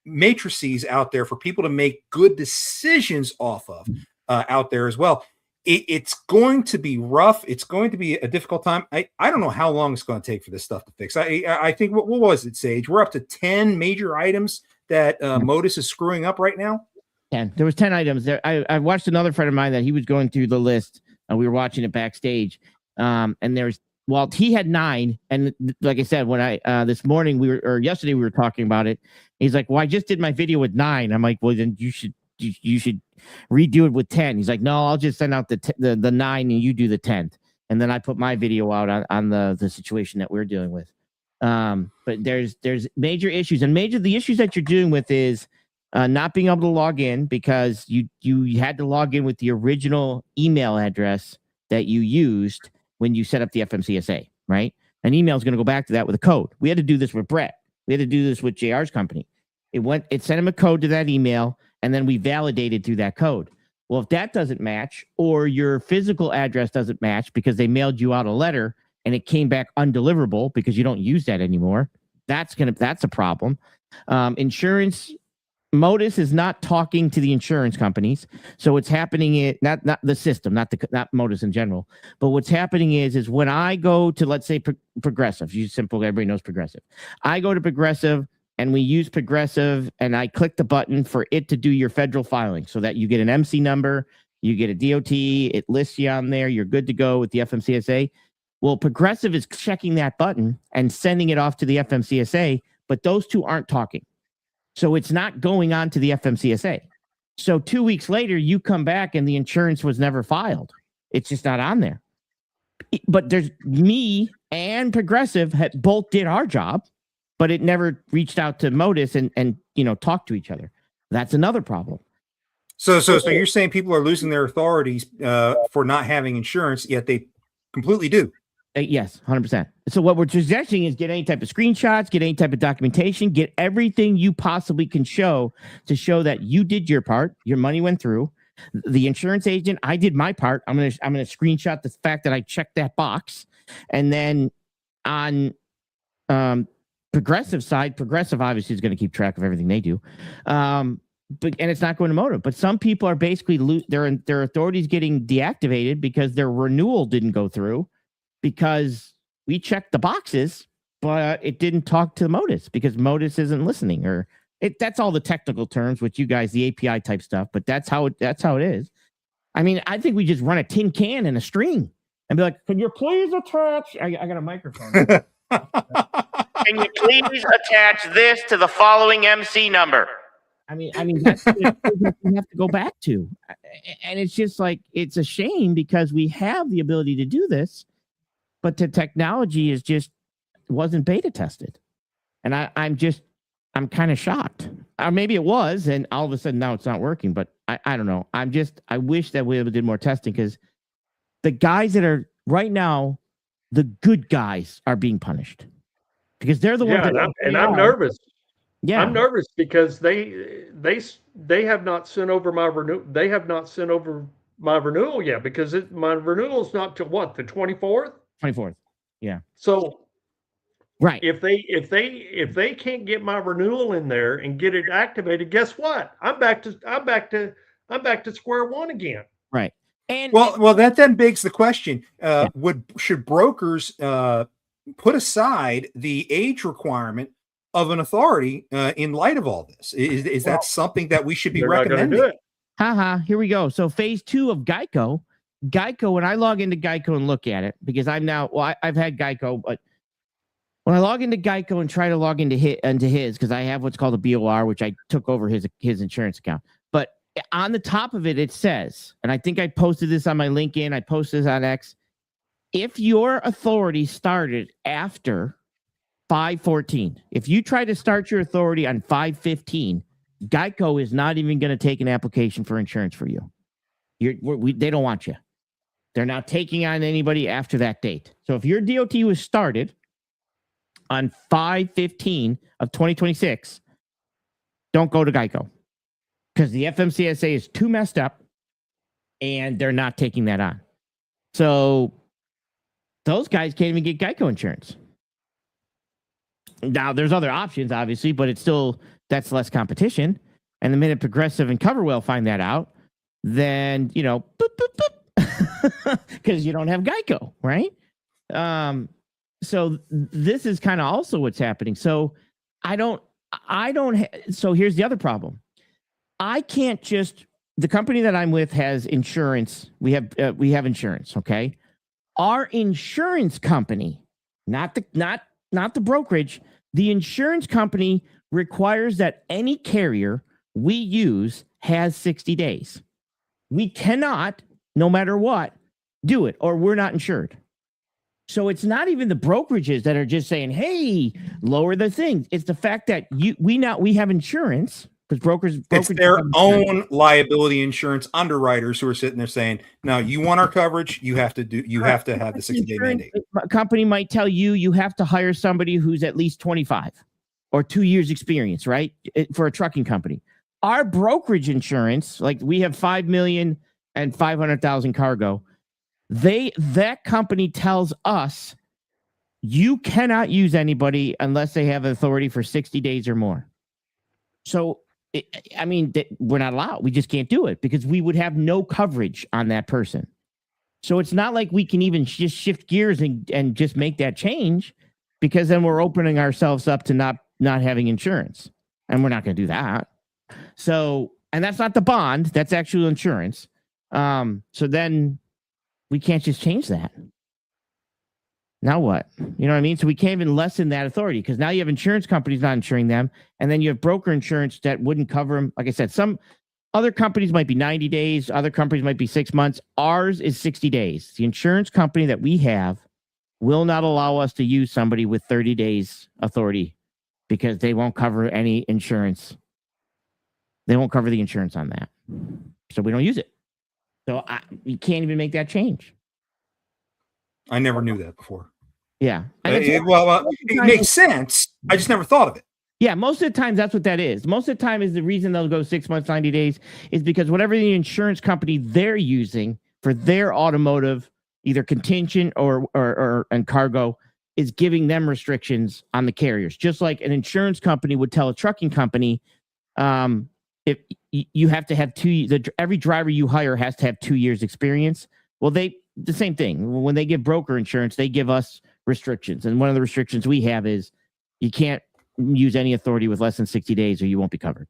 matrices out there for people to make good decisions off of out there as well. it's going to be rough. It's going to be a difficult time. I don't know how long it's going to take for this stuff to fix. I think what was it, Sage? We're up to 10 major items that Modus is screwing up right now. 10. There was 10 items there. I watched another friend of mine that he was going through the list, and we were watching it backstage. And there's he had 9, and like I said, when I this morning yesterday we were talking about it. He's like, "Well, I just did my video with 9." I'm like, "Well, then you should redo it with 10." He's like, "No, I'll just send out the 9 and you do the 10th." And then I put my video out on the situation that we're dealing with. But there's major issues, and the issues that you're dealing with is not being able to log in because you had to log in with the original email address that you used when you set up the FMCSA, right? An email is going to go back to that with a code. We had to do this with Brett. We had to do this with JR's company. It sent him a code to that email, and then we validated through that code. Well, if that doesn't match, or your physical address doesn't match because they mailed you out a letter and it came back undeliverable because you don't use that anymore, that's a problem. Insurance Modus is not talking to the insurance companies, so what's happening not the system, not Modus in general, but what's happening is when I go to, let's say, Progressive, everybody knows Progressive. I go to Progressive and we use Progressive, and I click the button for it to do your federal filing so that you get an MC number, you get a DOT, it lists you on there, you're good to go with the FMCSA. Well, Progressive is checking that button and sending it off to the FMCSA, but those two aren't talking. So it's not going on to the FMCSA. So 2 weeks later, you come back and the insurance was never filed. It's just not on there. But there's me and Progressive both did our job, but it never reached out to Modus and talked to each other. That's another problem. So you're saying people are losing their authorities for not having insurance, yet they completely do. Yes, 100%. So what we're suggesting is get any type of screenshots, get any type of documentation, get everything you possibly can show to show that you did your part, your money went through. The insurance agent, I did my part. I'm gonna screenshot the fact that I checked that box, and then on Progressive side, Progressive obviously is going to keep track of everything they do. And it's not going to Motive. But some people are basically their authorities getting deactivated because their renewal didn't go through, because we checked the boxes, but it didn't talk to Modus because Modus isn't listening, that's all the technical terms with you guys, the API type stuff, but that's how it is. I mean, I think we just run a tin can and a string and be like, "Can you please attach?" I got a microphone. "Can you please attach this to the following MC number?" I mean, that's what we have to go back to. And it's just like, it's a shame because we have the ability to do this, but the technology wasn't beta tested. And I'm kind of shocked. Or maybe it was, and all of a sudden now it's not working, but I don't know. I wish that we did more testing, because the guys that are right now, the good guys are being punished because they're the ones. I'm nervous. Yeah, I'm nervous because they have not sent over my renewal. They have not sent over my renewal yet, because my renewal is not till what, the 24th? 24th. Yeah. So right. If they can't get my renewal in there and get it activated, guess what? I'm back to square one again. Right. And well, that then begs the question: should brokers put aside the age requirement of an authority in light of all this? Is that something that we should be recommending? Here we go. So phase 2 of Geico, when I log into Geico and look at it, because I've had Geico, but when I log into Geico and try to log into his, because I have what's called a BOR, which I took over his insurance account. But on the top of it, it says, and I think I posted this on my LinkedIn, I posted this on X, if your authority started after 5/14, if you try to start your authority on 5/15, Geico is not even going to take an application for insurance for you. They don't want you. They're not taking on anybody after that date. So if your DOT was started on 5/15 of 2026, don't go to Geico, because the FMCSA is too messed up and they're not taking that on. So those guys can't even get Geico insurance. Now, there's other options, obviously, but that's less competition. And the minute Progressive and CoverWell find that out, then, boop, boop, boop. because you don't have Geico, right? So this is kind of also what's happening. So so here's the other problem. I can't just, the company that I'm with has insurance. We have insurance. Okay. Our insurance company, not the brokerage, the insurance company requires that any carrier we use has 60 days. We cannot, no matter what, do it, or we're not insured. So it's not even the brokerages that are just saying, hey, lower the things. It's the fact that we have insurance, because brokers it's their own liability insurance underwriters who are sitting there saying, no, you want our coverage, you have to have the 60-day mandate. A company might tell you have to hire somebody who's at least 25 or 2 years experience, right? For a trucking company. Our brokerage insurance, like we have 5 million and 500,000 cargo. That company tells us you cannot use anybody unless they have authority for 60 days or more. So, we're not allowed. We just can't do it because we would have no coverage on that person. So it's not like we can even just shift gears and just make that change, because then we're opening ourselves up to not having insurance, and we're not going to do that. So, and that's not the bond, that's actual insurance. So then we can't just change that. Now what? You know what I mean? So we can't even lessen that authority, because now you have insurance companies not insuring them, and then you have broker insurance that wouldn't cover them. Like I said, some other companies might be 90 days, other companies might be 6 months. Ours is 60 days. The insurance company that we have will not allow us to use somebody with 30 days authority, because they won't cover any insurance. They won't cover the insurance on that. So we don't use it. So we can't even make that change. I never knew that before. Yeah. It makes sense. I just never thought of it. Yeah, most of the time that's what that is. Most of the time is the reason they'll go 6 months, 90 days is because whatever the insurance company they're using for their automotive, either contingent or cargo, is giving them restrictions on the carriers. Just like an insurance company would tell a trucking company, if you have to have every driver you hire has to have 2 years experience. Well, the same thing. When they give broker insurance, they give us restrictions. And one of the restrictions we have is you can't use any authority with less than 60 days or you won't be covered.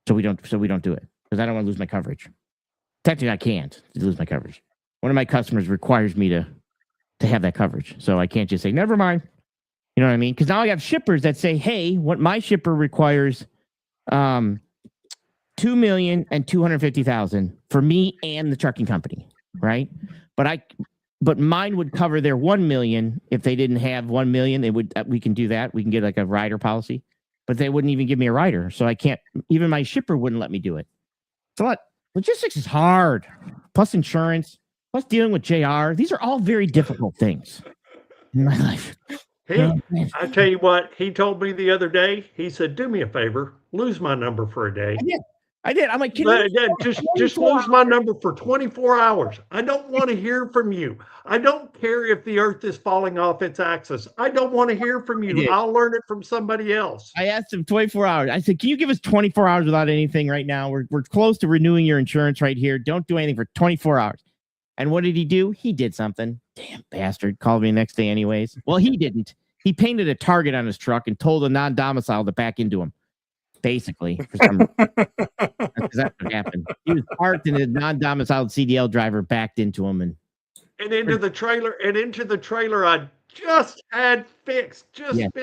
So we don't do it, because I don't want to lose my coverage. Technically, I can't lose my coverage. One of my customers requires me to have that coverage. So I can't just say, never mind. You know what I mean? Because now I have shippers that say, hey, what my shipper requires, 2,250,000 for me and the trucking company, right? But mine would cover their 1 million. If they didn't have 1 million, we can do that. We can get like a rider policy, but they wouldn't even give me a rider. So I can't, even my shipper wouldn't let me do it. So logistics is hard. Plus insurance, plus dealing with JR. These are all very difficult things in my life. I tell you what, he told me the other day, he said, do me a favor, lose my number for a day. I did. I'm like, just lose my number for 24 hours. I don't want to hear from you. I don't care if the earth is falling off its axis. I don't want to hear from you. I'll learn it from somebody else. I asked him 24 hours. I said, can you give us 24 hours without anything right now? We're close to renewing your insurance right here. Don't do anything for 24 hours. And what did he do? He did something. Damn bastard. Called me the next day anyways. Well, he didn't. He painted a target on his truck and told a non-domicile to back into him. Basically, for some that's what happened. He was parked and a non-domiciled CDL driver backed into him and into the trailer. I just had fixed. Spent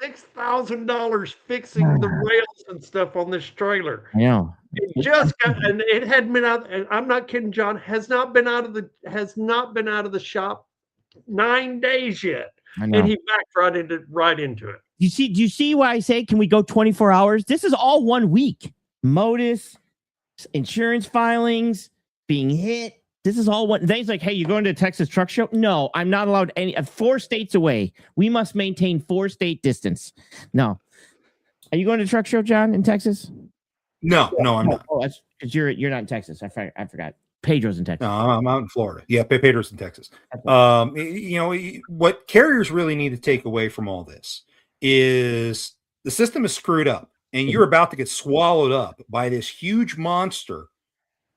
$6,000 fixing the rails and stuff on this trailer. I know. And it hadn't been out. And I'm not kidding, John. Has not been out of the shop 9 days yet. And he backed right into it. Do you see why I say, can we go 24 hours? This is all 1 week. Modus, insurance filings, being hit. This is all one. Then he's like, hey, you going to the Texas Truck Show? No, I'm not allowed 4 states away. We must maintain 4-state distance. No. Are you going to the truck show, John, in Texas? No, I'm not. Oh, that's because you're not in Texas. I forgot. Pedro's in Texas. No, I'm out in Florida. Yeah, Pedro's in Texas. What carriers really need to take away from all this is the system is screwed up, and you're about to get swallowed up by this huge monster.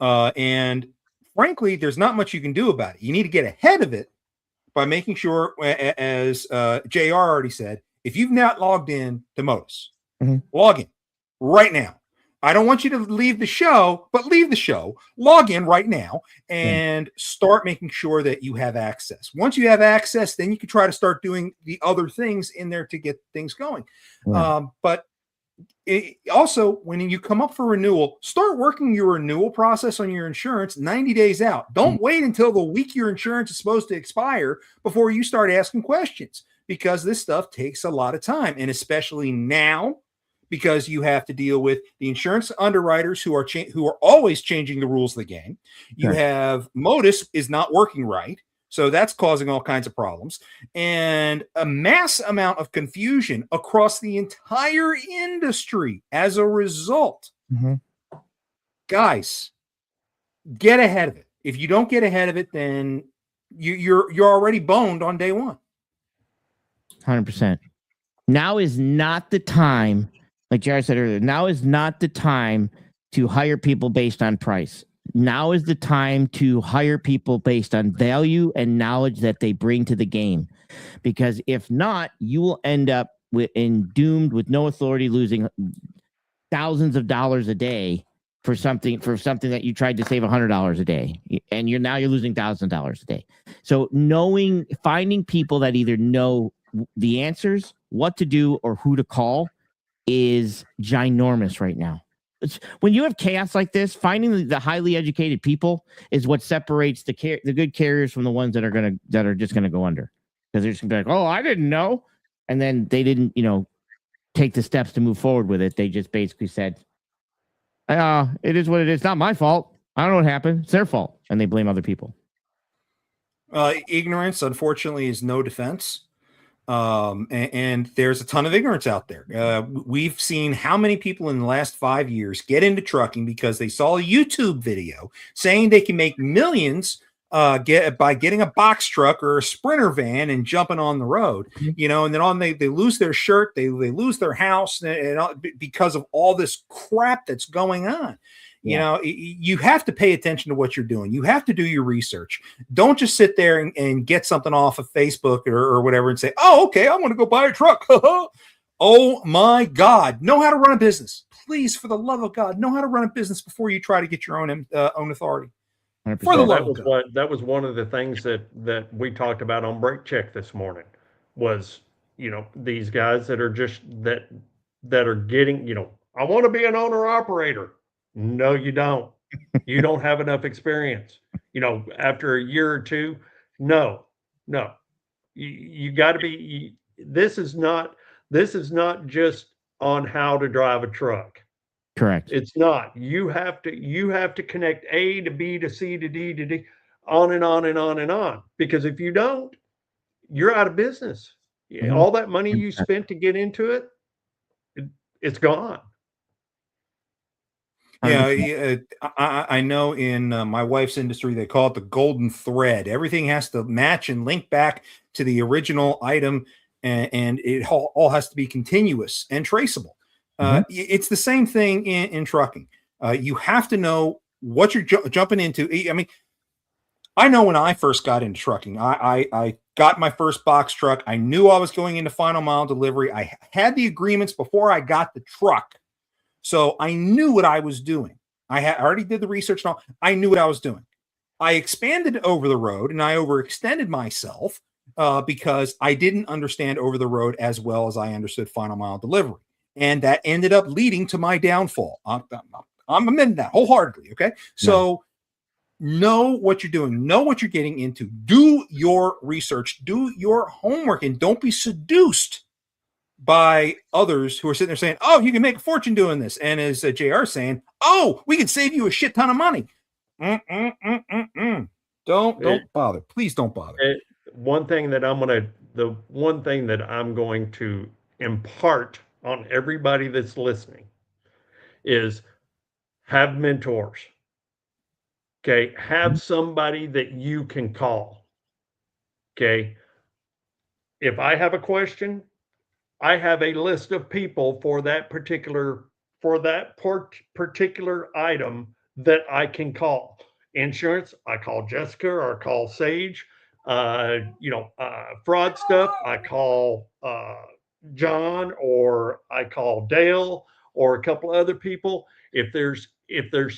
And frankly, there's not much you can do about it. You need to get ahead of it by making sure, as JR already said, if you've not logged in to Modus, log in right now. I don't want you to leave the show, but leave the show, log in right now, and start making sure that you have access. Once you have access, then you can try to start doing the other things in there to get things going. But also, when you come up for renewal, start working your renewal process on your insurance 90 days out. Don't wait until the week your insurance is supposed to expire before you start asking questions, because this stuff takes a lot of time, and especially now, because you have to deal with the insurance underwriters who are always changing the rules of the game. You have Modus is not working right, so that's causing all kinds of problems, and a mass amount of confusion across the entire industry as a result. Guys, get ahead of it. If you don't get ahead of it, then you're already boned on day one. 100%. Now is not the time. Like Jared said earlier, now is not the time to hire people based on price. Now is the time to hire people based on value and knowledge that they bring to the game. Because if not, you will end up doomed with no authority, losing thousands of dollars a day for something that you tried to save $100 a day, and you're losing $1,000 a day. So finding people that either know the answers, what to do, or who to call is ginormous right now. When you have chaos like this, finding the highly educated people is what separates the good carriers from the ones that are just gonna go under, because they're just gonna be like, oh, I didn't know, and then they didn't take the steps to move forward with it. They just basically said, it is what it is. Not my fault. I don't know what happened. It's their fault, and they blame other people. Ignorance, unfortunately, is no defense. And there's a ton of ignorance out there. We've seen how many people in the last 5 years get into trucking because they saw a YouTube video saying they can make millions by getting a box truck or a Sprinter van and jumping on the road, and then they lose their shirt, they lose their house, and because of all this crap that's going on. You have to pay attention to what you're doing. You have to do your research. Don't just sit there and get something off of Facebook or whatever and say, oh, okay, I'm going to go buy a truck. Oh my God. Know how to run a business. Please, for the love of God, know how to run a business before you try to get your own authority. 100%. For the love of God. That was one of the things that we talked about on Break Check this morning was, these guys that are just that are getting, I want to be an owner operator. No, you don't. You don't have enough experience. After a year or two, no. You got to be. This is not just on how to drive a truck. Correct. It's not. You have to connect A to B to C to D to D, on and on and on and on. Because if you don't, you're out of business. All that money you spent to get into it, it's gone. Yeah, I know in my wife's industry, they call it the golden thread. Everything has to match and link back to the original item, and it all has to be continuous and traceable. It's the same thing in trucking. You have to know what you're jumping into. I mean, I know when I first got into trucking, I got my first box truck. I knew I was going into final mile delivery. I had the agreements before I got the truck. So I knew what I was doing. I already did the research and all. I knew what I was doing. I expanded over the road and I overextended myself because I didn't understand over the road as well as I understood final mile delivery. And that ended up leading to my downfall. I'm admitting that wholeheartedly. Okay. So know what you're doing. Know what you're getting into. Do your research. Do your homework. And don't be seduced by others who are sitting there saying, oh, you can make a fortune doing this. And as JR saying, oh, we can save you a shit ton of money. Don't bother. Please don't bother. The one thing that I'm going to impart on everybody that's listening is have mentors. Okay. Have somebody that you can call. Okay. If I have a question, I have a list of people for that particular item that I can call. Insurance, I call Jessica or I call Sage. Fraud stuff, I call John or I call Dale or a couple other people. If there's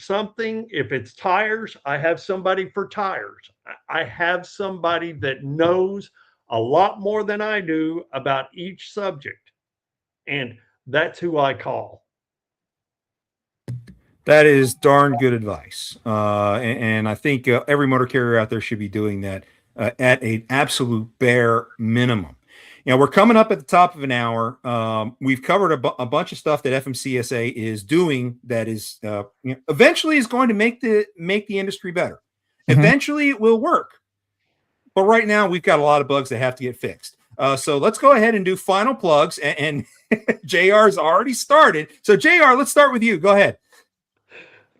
something, if it's tires, I have somebody for tires. I have somebody that knows a lot more than I do about each subject, and that's who I call. That is darn good advice. And I think every motor carrier out there should be doing that at an absolute bare minimum. We're coming up at the top of an hour. We've covered a bunch of stuff that FMCSA is doing that is eventually is going to make the industry better. Mm-hmm. Eventually it will work. But right now we've got a lot of bugs that have to get fixed. So let's go ahead and do final plugs. And JR's already started. So JR, let's start with you. Go ahead.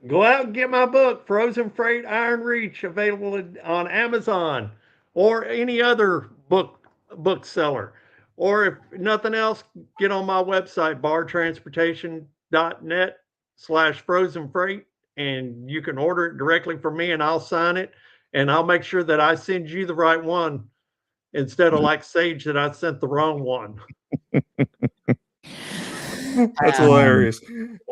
Go out and get my book, Frozen Freight Iron Reach, available on Amazon or any other bookseller. Or if nothing else, get on my website, bartransportation.net/frozen freight, and you can order it directly from me and I'll sign it. And I'll make sure that I send you the right one instead of like Sage that I sent the wrong one. That's hilarious.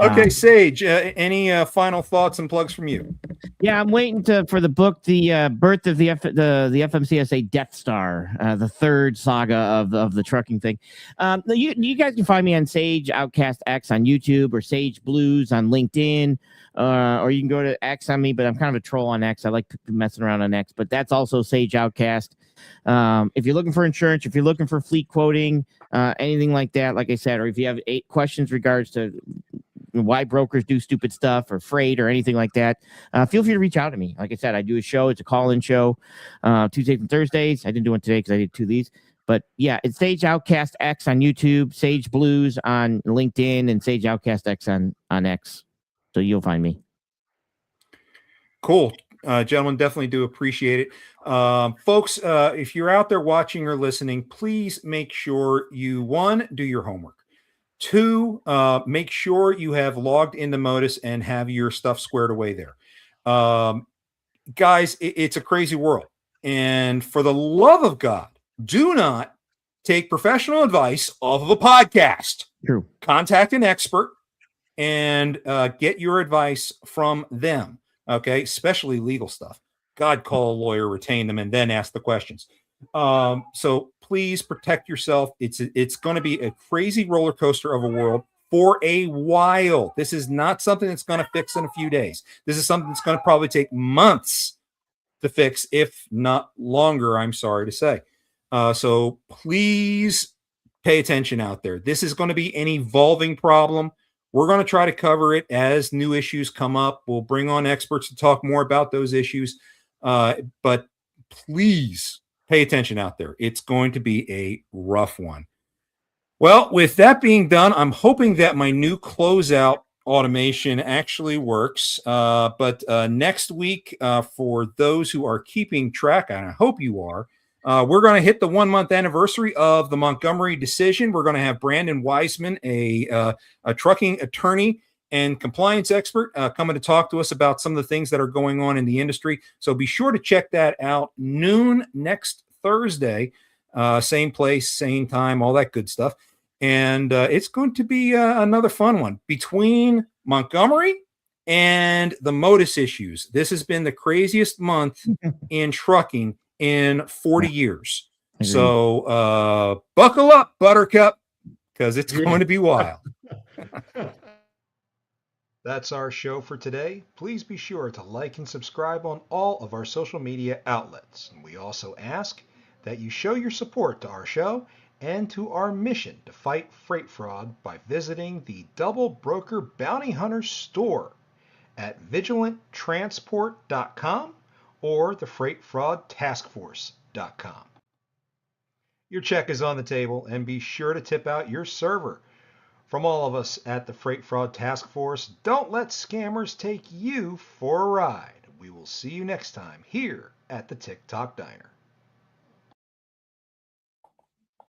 Okay, Sage, any final thoughts and plugs from you? Yeah, I'm waiting for the book, The Birth of the FMCSA Death Star, the third saga of the trucking thing. You guys can find me on Sage Outcast X on YouTube or Sage Blues on LinkedIn, or you can go to X on me, but I'm kind of a troll on X. I like messing around on X, but that's also Sage Outcast. If you're looking for insurance, if you're looking for fleet quoting, anything like that, like I said, or if you have 8 questions regards to why brokers do stupid stuff or freight or anything like that, feel free to reach out to me. Like I said, I do a show. It's a call-in show, Tuesdays and Thursdays. I didn't do one today because I did 2 of these. But yeah, it's Sage Outcast X on YouTube, Sage Blues on LinkedIn, and Sage Outcast X on X. So you'll find me. Cool. Gentlemen, definitely do appreciate it. Folks, if you're out there watching or listening, please make sure you, 1, do your homework. 2, make sure you have logged into Modus and have your stuff squared away there. Guys, it's a crazy world. And for the love of God, do not take professional advice off of a podcast. True. Contact an expert and get your advice from them. Okay, especially legal stuff. God, call a lawyer, retain them, and then ask the questions. So please protect yourself. It's going to be a crazy roller coaster of a world for a while. This is not something that's going to fix in a few days. This is something that's going to probably take months to fix, if not longer, I'm sorry to say. So please pay attention out there. This is going to be an evolving problem. We're going to try to cover it as new issues come up. We'll bring on experts to talk more about those issues. But please pay attention out there. It's going to be a rough one. Well, with that being done, I'm hoping that my new closeout automation actually works. But next week, for those who are keeping track, and I hope you are, we're going to hit the 1-month anniversary of the Montgomery decision. We're going to have Brandon Wiseman, a trucking attorney and compliance expert, coming to talk to us about some of the things that are going on in the industry. So be sure to check that out. Noon next Thursday, same place, same time, all that good stuff. And it's going to be another fun one between Montgomery and the Modus issues. This has been the craziest month in trucking in 40 years. So buckle up, Buttercup, because it's going to be wild. That's our show for today. Please be sure to like and subscribe on all of our social media outlets. And we also ask that you show your support to our show and to our mission to fight freight fraud by visiting the Double Broker Bounty Hunter store at vigilanttransport.com or the freightfraudtaskforce.com. Your check is on the table, and be sure to tip out your server. From all of us at the Freight Fraud Task Force, don't let scammers take you for a ride. We will see you next time here at the Tic Toc Diner.